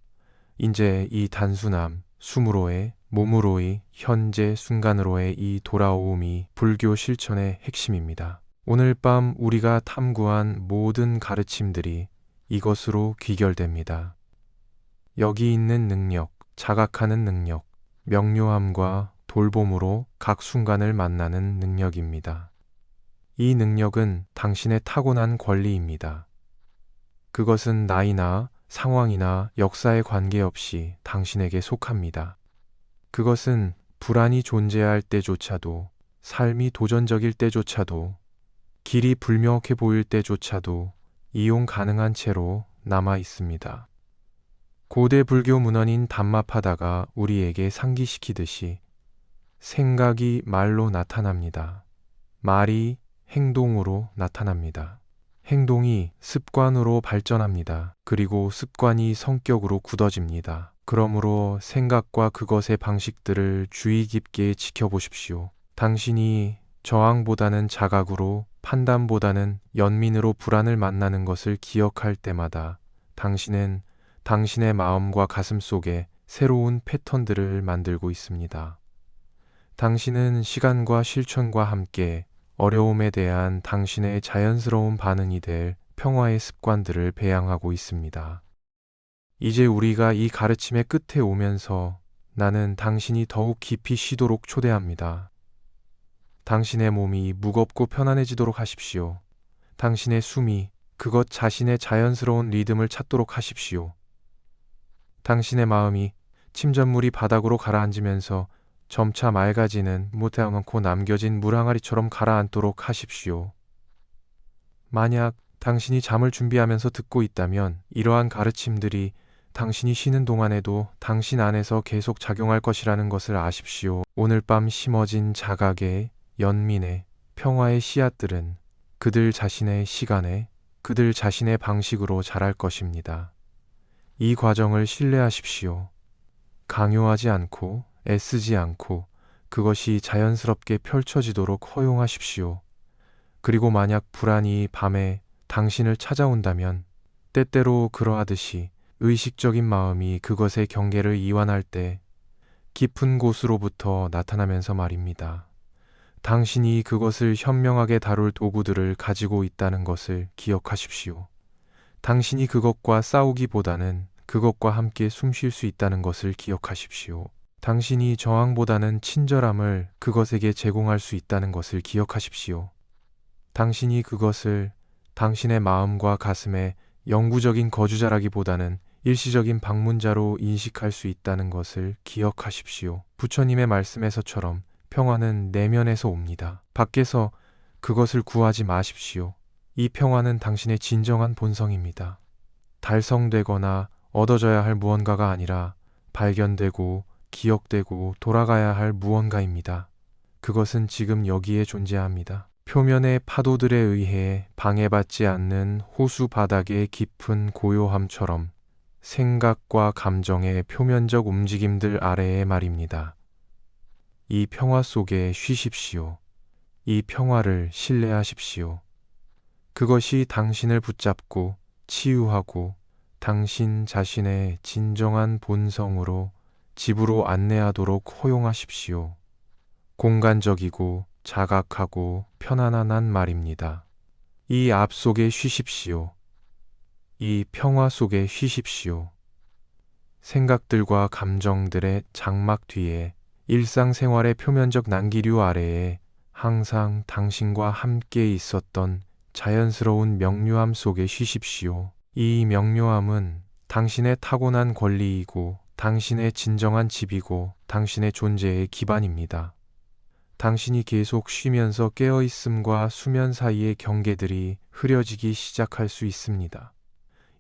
이제 이 단순함, 숨으로의, 몸으로의, 현재 순간으로의 이 돌아오음이 불교 실천의 핵심입니다. 오늘 밤 우리가 탐구한 모든 가르침들이 이것으로 귀결됩니다. 여기 있는 능력, 자각하는 능력, 명료함과 돌봄으로 각 순간을 만나는 능력입니다. 이 능력은 당신의 타고난 권리입니다. 그것은 나이나 상황이나 역사에 관계없이 당신에게 속합니다. 그것은 불안이 존재할 때조차도, 삶이 도전적일 때조차도, 길이 불명확해 보일 때조차도 이용 가능한 채로 남아 있습니다. 고대 불교 문헌인 담마파다가 우리에게 상기시키듯이 생각이 말로 나타납니다. 말이 행동으로 나타납니다. 행동이 습관으로 발전합니다. 그리고 습관이 성격으로 굳어집니다. 그러므로 생각과 그것의 방식들을 주의 깊게 지켜보십시오. 당신이 저항보다는 자각으로, 판단보다는 연민으로 불안을 만나는 것을 기억할 때마다 당신은 당신의 마음과 가슴 속에 새로운 패턴들을 만들고 있습니다. 당신은 시간과 실천과 함께 어려움에 대한 당신의 자연스러운 반응이 될 평화의 습관들을 배양하고 있습니다. 이제 우리가 이 가르침의 끝에 오면서 나는 당신이 더욱 깊이 쉬도록 초대합니다. 당신의 몸이 무겁고 편안해지도록 하십시오. 당신의 숨이 그것 자신의 자연스러운 리듬을 찾도록 하십시오. 당신의 마음이 침전물이 바닥으로 가라앉으면서 점차 맑아지는 못해않고 남겨진 물항아리처럼 가라앉도록 하십시오. 만약 당신이 잠을 준비하면서 듣고 있다면 이러한 가르침들이 당신이 쉬는 동안에도 당신 안에서 계속 작용할 것이라는 것을 아십시오. 오늘 밤 심어진 자각의, 연민의, 평화의 씨앗들은 그들 자신의 시간에, 그들 자신의 방식으로 자랄 것입니다. 이 과정을 신뢰하십시오. 강요하지 않고 애쓰지 않고 그것이 자연스럽게 펼쳐지도록 허용하십시오. 그리고 만약 불안이 밤에 당신을 찾아온다면 때때로 그러하듯이 의식적인 마음이 그것의 경계를 이완할 때 깊은 곳으로부터 나타나면서 말입니다. 당신이 그것을 현명하게 다룰 도구들을 가지고 있다는 것을 기억하십시오. 당신이 그것과 싸우기보다는 그것과 함께 숨 쉴 수 있다는 것을 기억하십시오. 당신이 저항보다는 친절함을 그것에게 제공할 수 있다는 것을 기억하십시오. 당신이 그것을 당신의 마음과 가슴에 영구적인 거주자라기보다는 일시적인 방문자로 인식할 수 있다는 것을 기억하십시오. 부처님의 말씀에서처럼 평화는 내면에서 옵니다. 밖에서 그것을 구하지 마십시오. 이 평화는 당신의 진정한 본성입니다. 달성되거나 얻어져야 할 무언가가 아니라 발견되고 기억되고 돌아가야 할 무언가입니다. 그것은 지금 여기에 존재합니다. 표면의 파도들에 의해 방해받지 않는 호수 바닥의 깊은 고요함처럼 생각과 감정의 표면적 움직임들 아래에 말입니다. 이 평화 속에 쉬십시오. 이 평화를 신뢰하십시오. 그것이 당신을 붙잡고 치유하고 당신 자신의 진정한 본성으로 집으로 안내하도록 허용하십시오. 공간적이고 자각하고 편안한 말입니다. 이 압 속에 쉬십시오. 이 평화 속에 쉬십시오. 생각들과 감정들의 장막 뒤에 일상생활의 표면적 난기류 아래에 항상 당신과 함께 있었던 자연스러운 명료함 속에 쉬십시오. 이 명료함은 당신의 타고난 권리이고 당신의 진정한 집이고 당신의 존재의 기반입니다. 당신이 계속 쉬면서 깨어있음과 수면 사이의 경계들이 흐려지기 시작할 수 있습니다.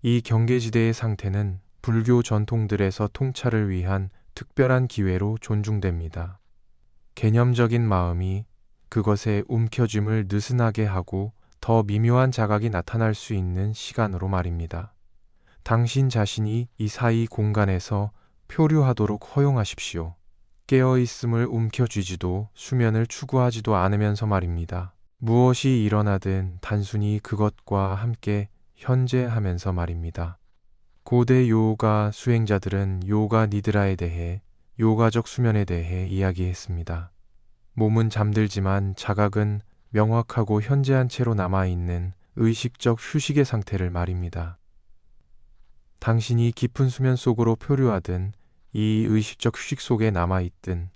이 경계지대의 상태는 불교 전통들에서 통찰을 위한 특별한 기회로 존중됩니다. 개념적인 마음이 그것의 움켜짐을 느슨하게 하고 더 미묘한 자각이 나타날 수 있는 시간으로 말입니다. 당신 자신이 이 사이 공간에서 표류하도록 허용하십시오. 깨어있음을 움켜쥐지도 수면을 추구하지도 않으면서 말입니다. 무엇이 일어나든 단순히 그것과 함께 현재하면서 말입니다. 고대 요가 수행자들은 요가 니드라에 대해 요가적 수면에 대해 이야기했습니다. 몸은 잠들지만 자각은 명확하고 현재한 채로 남아있는 의식적 휴식의 상태를 말입니다. 당신이 깊은 수면 속으로 표류하든 이 의식적 휴식 속에 남아있든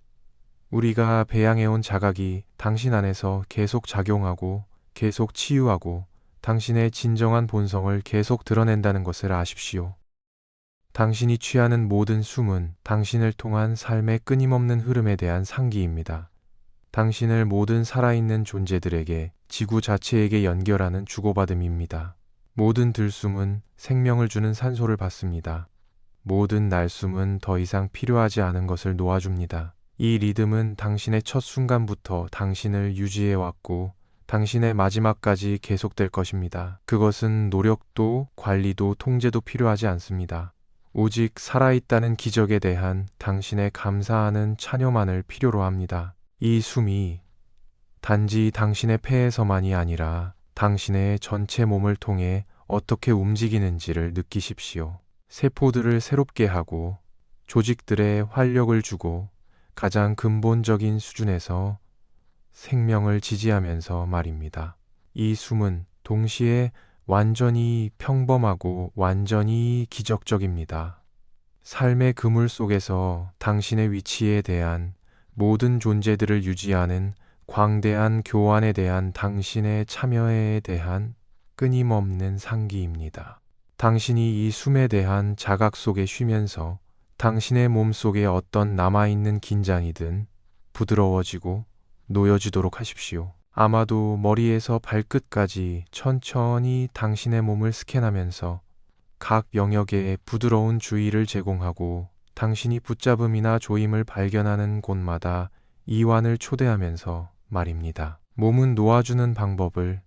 우리가 배양해온 자각이 당신 안에서 계속 작용하고 계속 치유하고 당신의 진정한 본성을 계속 드러낸다는 것을 아십시오. 당신이 취하는 모든 숨은 당신을 통한 삶의 끊임없는 흐름에 대한 상기입니다. 당신을 모든 살아있는 존재들에게 지구 자체에게 연결하는 주고받음입니다. 모든 들숨은 생명을 주는 산소를 받습니다. 모든 날숨은 더 이상 필요하지 않은 것을 놓아줍니다. 이 리듬은 당신의 첫 순간부터 당신을 유지해왔고 당신의 마지막까지 계속될 것입니다. 그것은 노력도 관리도 통제도 필요하지 않습니다. 오직 살아있다는 기적에 대한 당신의 감사하는 찬여만을 필요로 합니다. 이 숨이 단지 당신의 폐에서만이 아니라 당신의 전체 몸을 통해 어떻게 움직이는지를 느끼십시오. 세포들을 새롭게 하고 조직들에 활력을 주고 가장 근본적인 수준에서 생명을 지지하면서 말입니다. 이 숨은 동시에 완전히 평범하고 완전히 기적적입니다. 삶의 그물 속에서 당신의 위치에 대한 모든 존재들을 유지하는 광대한 교환에 대한 당신의 참여에 대한 끊임없는 상기입니다. 당신이 이 숨에 대한 자각 속에 쉬면서 당신의 몸 속에 어떤 남아있는 긴장이든 부드러워지고 놓여지도록 하십시오. 아마도 머리에서 발끝까지 천천히 당신의 몸을 스캔하면서 각 영역에 부드러운 주의를 제공하고 당신이 붙잡음이나 조임을 발견하는 곳마다 이완을 초대하면서 말입니다. 몸은 놓아주는 방법을,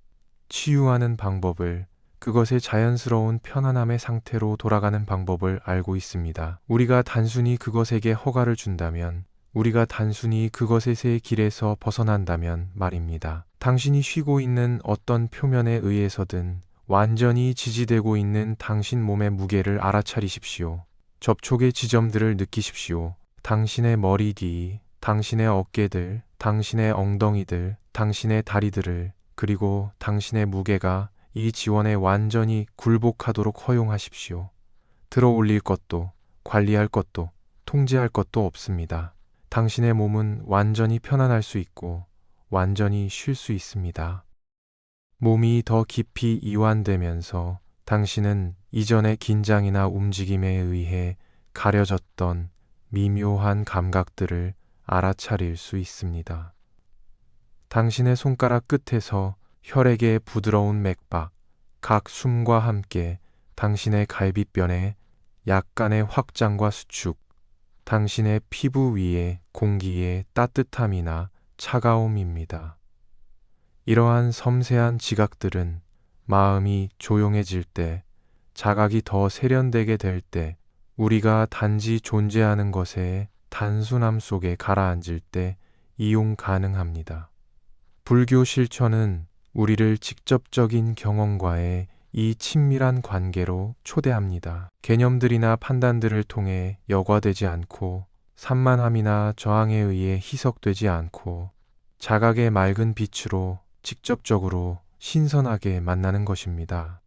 치유하는 방법을, 그것의 자연스러운 편안함의 상태로 돌아가는 방법을 알고 있습니다. 우리가 단순히 그것에게 허가를 준다면, 우리가 단순히 그것의 길에서 벗어난다면 말입니다. 당신이 쉬고 있는 어떤 표면에 의해서든 완전히 지지되고 있는 당신 몸의 무게를 알아차리십시오. 접촉의 지점들을 느끼십시오. 당신의 머리 뒤, 당신의 어깨들, 당신의 엉덩이들, 당신의 다리들을, 그리고 당신의 무게가 이 지원에 완전히 굴복하도록 허용하십시오. 들어 올릴 것도, 관리할 것도, 통제할 것도 없습니다. 당신의 몸은 완전히 편안할 수 있고 완전히 쉴 수 있습니다. 몸이 더 깊이 이완되면서 당신은 이전의 긴장이나 움직임에 의해 가려졌던 미묘한 감각들을 알아차릴 수 있습니다. 당신의 손가락 끝에서 혈액의 부드러운 맥박, 각 숨과 함께 당신의 갈비뼈에 약간의 확장과 수축, 당신의 피부 위에 공기의 따뜻함이나 차가움입니다. 이러한 섬세한 지각들은 마음이 조용해질 때, 자각이 더 세련되게 될 때, 우리가 단지 존재하는 것의 단순함 속에 가라앉을 때 이용 가능합니다. 불교 실천은 우리를 직접적인 경험과의 이 친밀한 관계로 초대합니다. 개념들이나 판단들을 통해 여과되지 않고 산만함이나 저항에 의해 희석되지 않고 자각의 맑은 빛으로 직접적으로 신선하게 만나는 것입니다.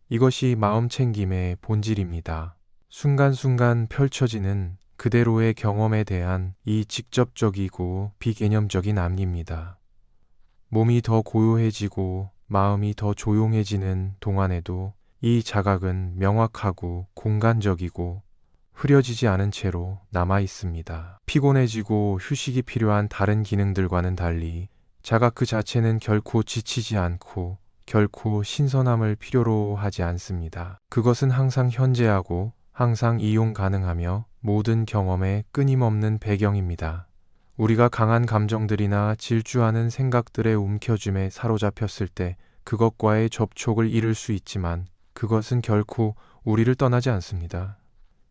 이것이 마음챙김의 본질입니다. 순간순간 펼쳐지는 그대로의 경험에 대한 이 직접적이고 비개념적인 암기입니다. 몸이 더 고요해지고 마음이 더 조용해지는 동안에도 이 자각은 명확하고 공간적이고 흐려지지 않은 채로 남아 있습니다. 피곤해지고 휴식이 필요한 다른 기능들과는 달리 자각 그 자체는 결코 지치지 않고 결코 신선함을 필요로 하지 않습니다. 그것은 항상 현재하고 항상 이용 가능하며 모든 경험의 끊임없는 배경입니다. 우리가 강한 감정들이나 질주하는 생각들의 움켜짐에 사로잡혔을 때 그것과의 접촉을 잃을 수 있지만 그것은 결코 우리를 떠나지 않습니다.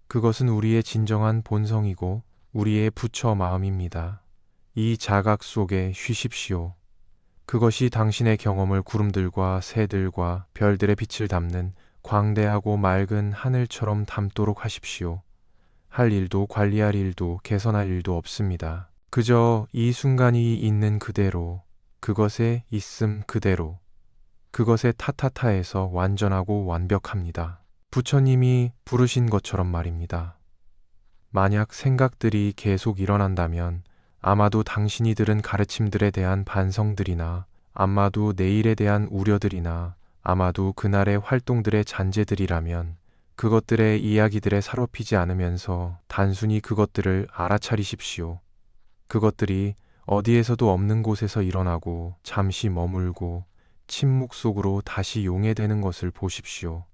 그것은 우리의 진정한 본성이고 우리의 부처 마음입니다. 이 자각 속에 쉬십시오. 그것이 당신의 경험을 구름들과 새들과 별들의 빛을 담는 광대하고 맑은 하늘처럼 담도록 하십시오. 할 일도 관리할 일도 개선할 일도 없습니다. 그저 이 순간이 있는 그대로, 그것의 있음 그대로, 그것의 타타타에서 완전하고 완벽합니다. 부처님이 부르신 것처럼 말입니다. 만약 생각들이 계속 일어난다면 아마도 당신이 들은 가르침들에 대한 반성들이나 아마도 내일에 대한 우려들이나 아마도 그날의 활동들의 잔재들이라면 그것들의 이야기들에 사로피지 않으면서 단순히 그것들을 알아차리십시오. 그것들이 어디에서도 없는 곳에서 일어나고 잠시 머물고 침묵 속으로 다시 용해되는 것을 보십시오.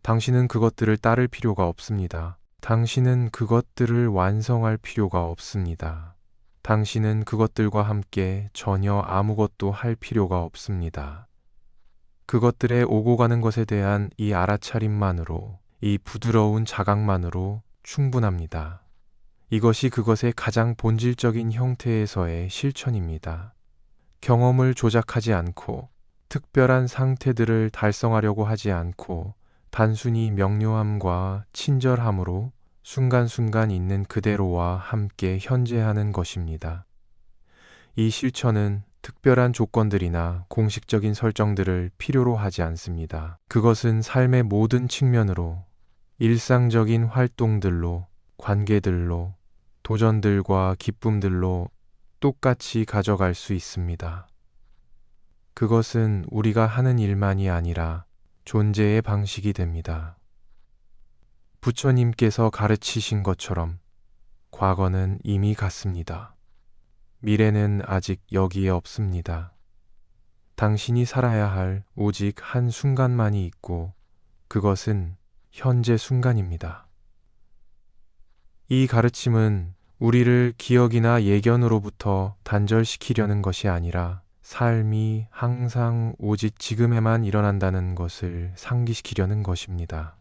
당신은 그것들을 따를 필요가 없습니다. 당신은 그것들을 완성할 필요가 없습니다. 당신은 그것들과 함께 전혀 아무것도 할 필요가 없습니다. 그것들의 오고 가는 것에 대한 이 알아차림만으로, 이 부드러운 자각만으로 충분합니다. 이것이 그것의 가장 본질적인 형태에서의 실천입니다. 경험을 조작하지 않고 특별한 상태들을 달성하려고 하지 않고 단순히 명료함과 친절함으로 순간순간 있는 그대로와 함께 현재하는 것입니다. 이 실천은 특별한 조건들이나 공식적인 설정들을 필요로 하지 않습니다. 그것은 삶의 모든 측면으로, 일상적인 활동들로, 관계들로, 도전들과 기쁨들로 똑같이 가져갈 수 있습니다. 그것은 우리가 하는 일만이 아니라 존재의 방식이 됩니다. 부처님께서 가르치신 것처럼 과거는 이미 갔습니다. 미래는 아직 여기에 없습니다. 당신이 살아야 할 오직 한 순간만이 있고 그것은 현재 순간입니다. 이 가르침은 우리를 기억이나 예견으로부터 단절시키려는 것이 아니라 삶이 항상 오직 지금에만 일어난다는 것을 상기시키려는 것입니다.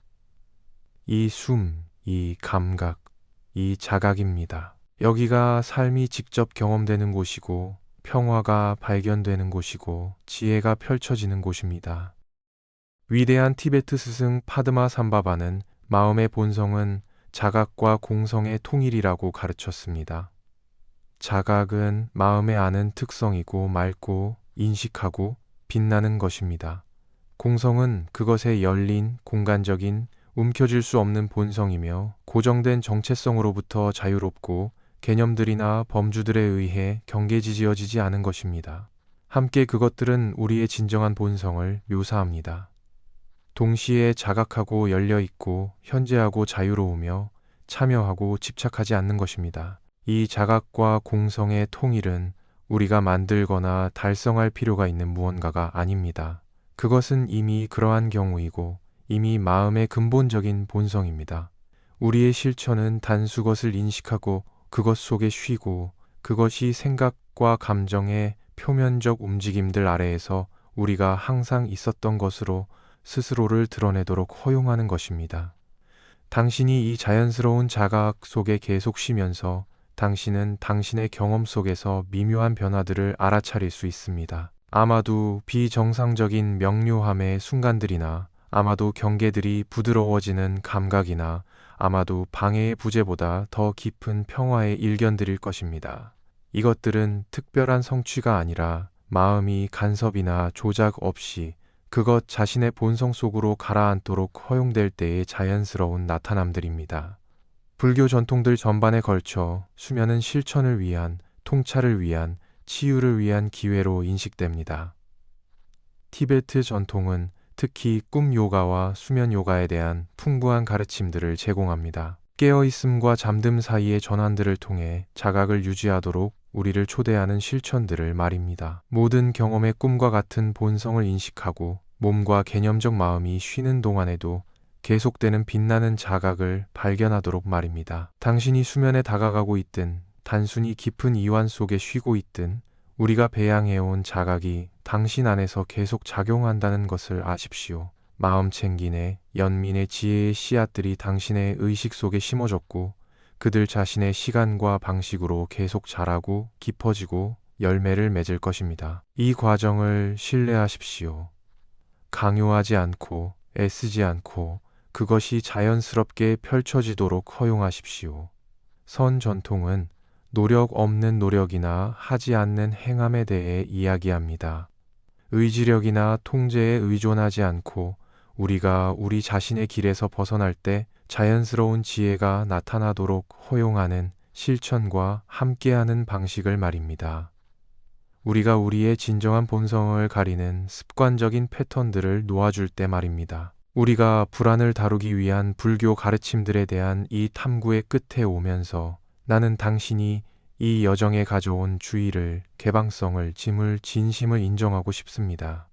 이 숨, 이 감각, 이 자각입니다. 여기가 삶이 직접 경험되는 곳이고 평화가 발견되는 곳이고 지혜가 펼쳐지는 곳입니다. 위대한 티베트 스승 파드마 삼바바는 마음의 본성은 자각과 공성의 통일이라고 가르쳤습니다. 자각은 마음에 아는 특성이고 맑고 인식하고 빛나는 것입니다. 공성은 그것의 열린, 공간적인, 움켜쥘 수 없는 본성이며 고정된 정체성으로부터 자유롭고 개념들이나 범주들에 의해 경계지어지지 않은 것입니다. 함께 그것들은 우리의 진정한 본성을 묘사합니다. 동시에 자각하고 열려있고 현재하고 자유로우며 참여하고 집착하지 않는 것입니다. 이 자각과 공성의 통일은 우리가 만들거나 달성할 필요가 있는 무언가가 아닙니다. 그것은 이미 그러한 경우이고 이미 마음의 근본적인 본성입니다. 우리의 실천은 단수 것을 인식하고 그것 속에 쉬고 그것이 생각과 감정의 표면적 움직임들 아래에서 우리가 항상 있었던 것으로 스스로를 드러내도록 허용하는 것입니다. 당신이 이 자연스러운 자각 속에 계속 쉬면서 당신은 당신의 경험 속에서 미묘한 변화들을 알아차릴 수 있습니다. 아마도 비정상적인 명료함의 순간들이나 아마도 경계들이 부드러워지는 감각이나 아마도 방해의 부재보다 더 깊은 평화의 일견들일 것입니다. 이것들은 특별한 성취가 아니라 마음이 간섭이나 조작 없이 그것 자신의 본성 속으로 가라앉도록 허용될 때의 자연스러운 나타남들입니다. 불교 전통들 전반에 걸쳐 수면은 실천을 위한, 통찰을 위한, 치유를 위한 기회로 인식됩니다. 티베트 전통은 특히 꿈 요가와 수면 요가에 대한 풍부한 가르침들을 제공합니다. 깨어있음과 잠듦 사이의 전환들을 통해 자각을 유지하도록 우리를 초대하는 실천들을 말입니다. 모든 경험의 꿈과 같은 본성을 인식하고 몸과 개념적 마음이 쉬는 동안에도 계속되는 빛나는 자각을 발견하도록 말입니다. 당신이 수면에 다가가고 있든 단순히 깊은 이완 속에 쉬고 있든 우리가 배양해온 자각이 당신 안에서 계속 작용한다는 것을 아십시오. 마음 챙기네 연민의 지혜의 씨앗들이 당신의 의식 속에 심어졌고 그들 자신의 시간과 방식으로 계속 자라고 깊어지고 열매를 맺을 것입니다. 이 과정을 신뢰하십시오. 강요하지 않고 애쓰지 않고 그것이 자연스럽게 펼쳐지도록 허용하십시오. 선 전통은 노력 없는 노력이나 하지 않는 행함에 대해 이야기합니다. 의지력이나 통제에 의존하지 않고 우리가 우리 자신의 길에서 벗어날 때 자연스러운 지혜가 나타나도록 허용하는 실천과 함께하는 방식을 말입니다. 우리가 우리의 진정한 본성을 가리는 습관적인 패턴들을 놓아줄 때 말입니다. 우리가 불안을 다루기 위한 불교 가르침들에 대한 이 탐구의 끝에 오면서 나는 당신이 이 여정에 가져온 주의를, 개방성을, 짐을, 진심을 인정하고 싶습니다.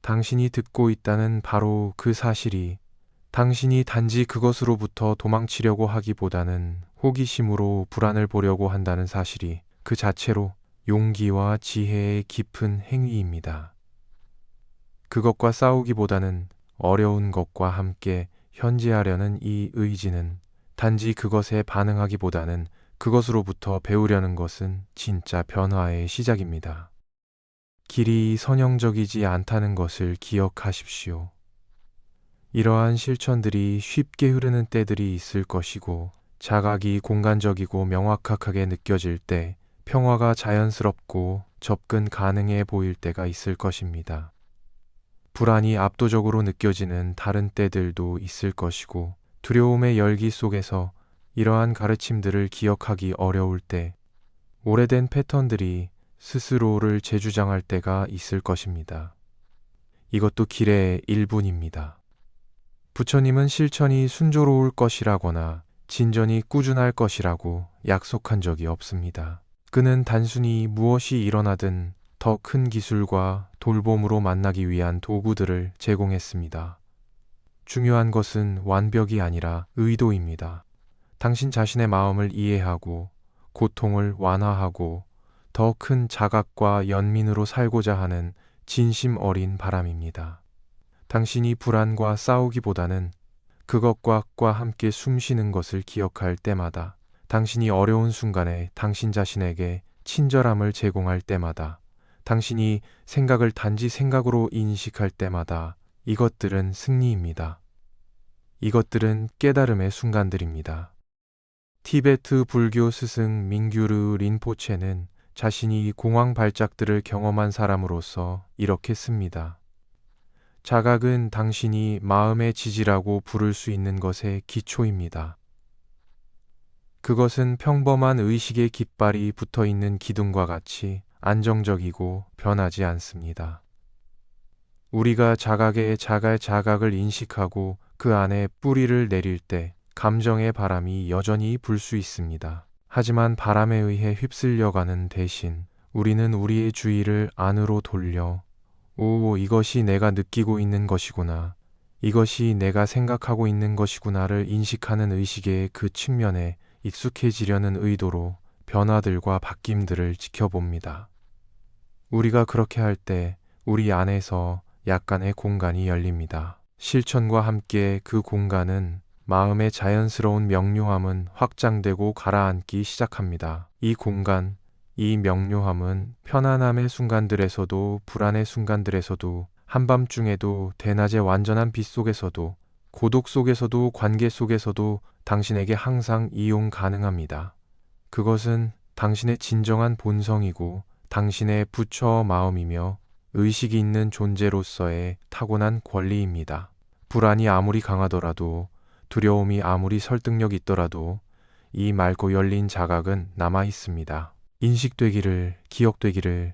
당신이 듣고 있다는 바로 그 사실이 당신이 단지 그것으로부터 도망치려고 하기보다는 호기심으로 불안을 보려고 한다는 사실이 그 자체로 용기와 지혜의 깊은 행위입니다. 그것과 싸우기보다는 어려운 것과 함께 현지하려는 이 의지는 단지 그것에 반응하기보다는 그것으로부터 배우려는 것은 진짜 변화의 시작입니다. 길이 선형적이지 않다는 것을 기억하십시오. 이러한 실천들이 쉽게 흐르는 때들이 있을 것이고 자각이 공간적이고 명확하게 느껴질 때 평화가 자연스럽고 접근 가능해 보일 때가 있을 것입니다. 불안이 압도적으로 느껴지는 다른 때들도 있을 것이고 두려움의 열기 속에서 이러한 가르침들을 기억하기 어려울 때 오래된 패턴들이 스스로를 재주장할 때가 있을 것입니다. 이것도 길의 일부입니다. 부처님은 실천이 순조로울 것이라거나 진전이 꾸준할 것이라고 약속한 적이 없습니다. 그는 단순히 무엇이 일어나든 더 큰 기술과 돌봄으로 만나기 위한 도구들을 제공했습니다. 중요한 것은 완벽이 아니라 의도입니다. 당신 자신의 마음을 이해하고 고통을 완화하고 더 큰 자각과 연민으로 살고자 하는 진심 어린 바람입니다. 당신이 불안과 싸우기보다는 그것과 함께 숨쉬는 것을 기억할 때마다, 당신이 어려운 순간에 당신 자신에게 친절함을 제공할 때마다, 당신이 생각을 단지 생각으로 인식할 때마다 이것들은 승리입니다. 이것들은 깨달음의 순간들입니다. 티베트 불교 스승 민규르 린포체는 자신이 공황 발작들을 경험한 사람으로서 이렇게 씁니다. 자각은 당신이 마음의 지지라고 부를 수 있는 것의 기초입니다. 그것은 평범한 의식의 깃발이 붙어 있는 기둥과 같이 안정적이고 변하지 않습니다. 우리가 자각의 자각을 인식하고 그 안에 뿌리를 내릴 때 감정의 바람이 여전히 불 수 있습니다. 하지만 바람에 의해 휩쓸려가는 대신 우리는 우리의 주의를 안으로 돌려, 오, 이것이 내가 느끼고 있는 것이구나. 이것이 내가 생각하고 있는 것이구나를 인식하는 의식의 그 측면에 익숙해지려는 의도로 변화들과 바뀜들을 지켜봅니다. 우리가 그렇게 할 때 우리 안에서 약간의 공간이 열립니다. 실천과 함께 그 공간은 마음의 자연스러운 명료함은 확장되고 가라앉기 시작합니다. 이 공간, 이 명료함은 편안함의 순간들에서도 불안의 순간들에서도 한밤중에도 대낮의 완전한 빛 속에서도 고독 속에서도 관계 속에서도 당신에게 항상 이용 가능합니다. 그것은 당신의 진정한 본성이고 당신의 부처 마음이며 의식이 있는 존재로서의 타고난 권리입니다. 불안이 아무리 강하더라도 두려움이 아무리 설득력 있더라도 이 맑고 열린 자각은 남아 있습니다. 인식되기를, 기억되기를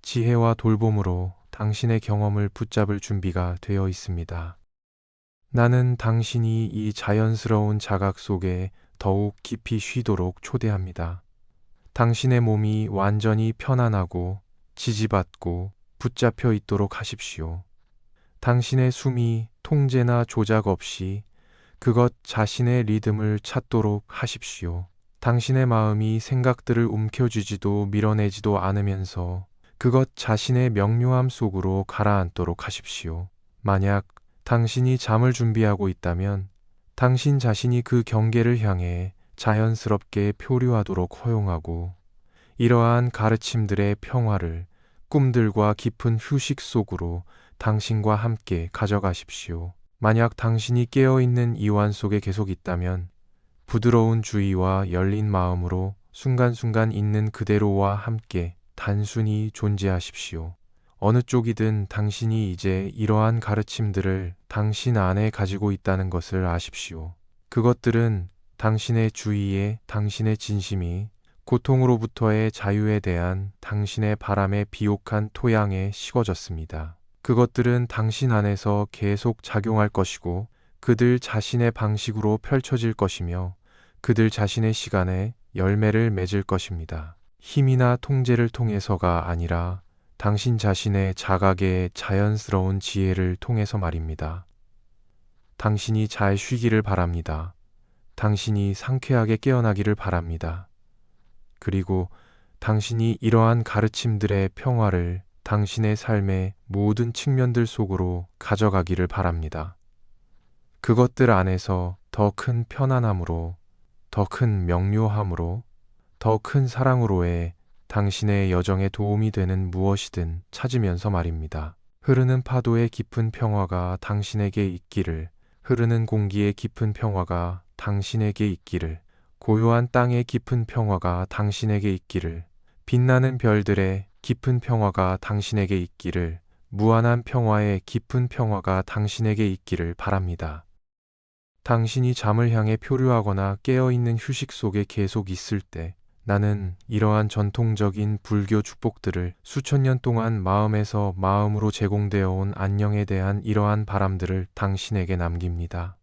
지혜와 돌봄으로 당신의 경험을 붙잡을 준비가 되어 있습니다. 나는 당신이 이 자연스러운 자각 속에 더욱 깊이 쉬도록 초대합니다. 당신의 몸이 완전히 편안하고 지지받고 붙잡혀 있도록 하십시오. 당신의 숨이 통제나 조작 없이 그것 자신의 리듬을 찾도록 하십시오. 당신의 마음이 생각들을 움켜쥐지도 밀어내지도 않으면서 그것 자신의 명료함 속으로 가라앉도록 하십시오. 만약 당신이 잠을 준비하고 있다면 당신 자신이 그 경계를 향해 자연스럽게 표류하도록 허용하고 이러한 가르침들의 평화를 꿈들과 깊은 휴식 속으로 당신과 함께 가져가십시오. 만약 당신이 깨어있는 이완 속에 계속 있다면 부드러운 주의와 열린 마음으로 순간순간 있는 그대로와 함께 단순히 존재하십시오. 어느 쪽이든 당신이 이제 이러한 가르침들을 당신 안에 가지고 있다는 것을 아십시오. 그것들은 당신의 주의에 당신의 진심이 고통으로부터의 자유에 대한 당신의 바람에 비옥한 토양에 식어졌습니다. 그것들은 당신 안에서 계속 작용할 것이고 그들 자신의 방식으로 펼쳐질 것이며 그들 자신의 시간에 열매를 맺을 것입니다. 힘이나 통제를 통해서가 아니라 당신 자신의 자각의 자연스러운 지혜를 통해서 말입니다. 당신이 잘 쉬기를 바랍니다. 당신이 상쾌하게 깨어나기를 바랍니다. 그리고 당신이 이러한 가르침들의 평화를 당신의 삶의 모든 측면들 속으로 가져가기를 바랍니다. 그것들 안에서 더 큰 편안함으로, 더 큰 명료함으로, 더 큰 사랑으로의 당신의 여정에 도움이 되는 무엇이든 찾으면서 말입니다. 흐르는 파도의 깊은 평화가 당신에게 있기를, 흐르는 공기의 깊은 평화가 당신에게 있기를, 고요한 땅의 깊은 평화가 당신에게 있기를, 빛나는 별들의 깊은 평화가 당신에게 있기를, 무한한 평화의 깊은 평화가 당신에게 있기를 바랍니다. 당신이 잠을 향해 표류하거나 깨어있는 휴식 속에 계속 있을 때 나는 이러한 전통적인 불교 축복들을 수천 년 동안 마음에서 마음으로 제공되어 온 안녕에 대한 이러한 바람들을 당신에게 남깁니다.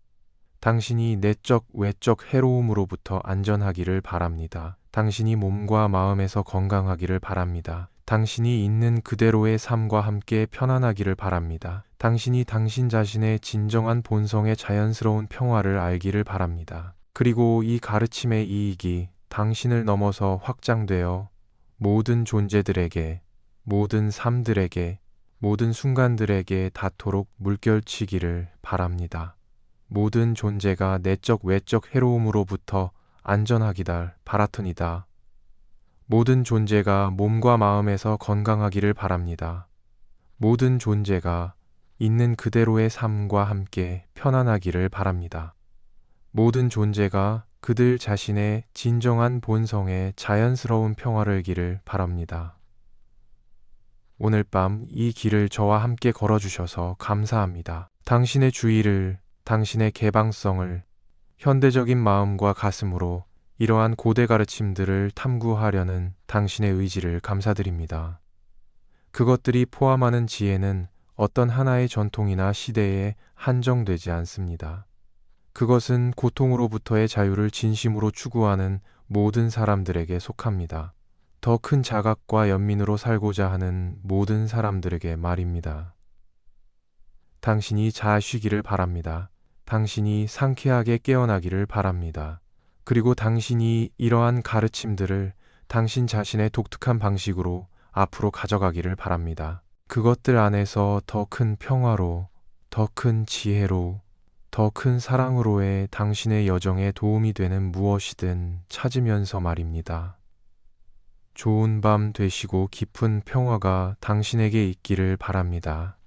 당신이 내적, 외적 해로움으로부터 안전하기를 바랍니다. 당신이 몸과 마음에서 건강하기를 바랍니다. 당신이 있는 그대로의 삶과 함께 편안하기를 바랍니다. 당신이 당신 자신의 진정한 본성의 자연스러운 평화를 알기를 바랍니다. 그리고 이 가르침의 이익이 당신을 넘어서 확장되어 모든 존재들에게, 모든 삶들에게, 모든 순간들에게 닿도록 물결치기를 바랍니다. 모든 존재가 내적 외적 해로움으로부터 안전하기를 바라트니다. 모든 존재가 몸과 마음에서 건강하기를 바랍니다. 모든 존재가 있는 그대로의 삶과 함께 편안하기를 바랍니다. 모든 존재가 그들 자신의 진정한 본성의 자연스러운 평화를 기를 바랍니다. 오늘 밤 이 길을 저와 함께 걸어주셔서 감사합니다. 당신의 주의를, 당신의 개방성을, 현대적인 마음과 가슴으로 이러한 고대 가르침들을 탐구하려는 당신의 의지를 감사드립니다. 그것들이 포함하는 지혜는 어떤 하나의 전통이나 시대에 한정되지 않습니다. 그것은 고통으로부터의 자유를 진심으로 추구하는 모든 사람들에게 속합니다. 더 큰 자각과 연민으로 살고자 하는 모든 사람들에게 말입니다. 당신이 잘 쉬기를 바랍니다. 당신이 상쾌하게 깨어나기를 바랍니다. 그리고 당신이 이러한 가르침들을 당신 자신의 독특한 방식으로 앞으로 가져가기를 바랍니다. 그것들 안에서 더 큰 평화로, 더 큰 지혜로, 더 큰 사랑으로의 당신의 여정에 도움이 되는 무엇이든 찾으면서 말입니다. 좋은 밤 되시고 깊은 평화가 당신에게 있기를 바랍니다.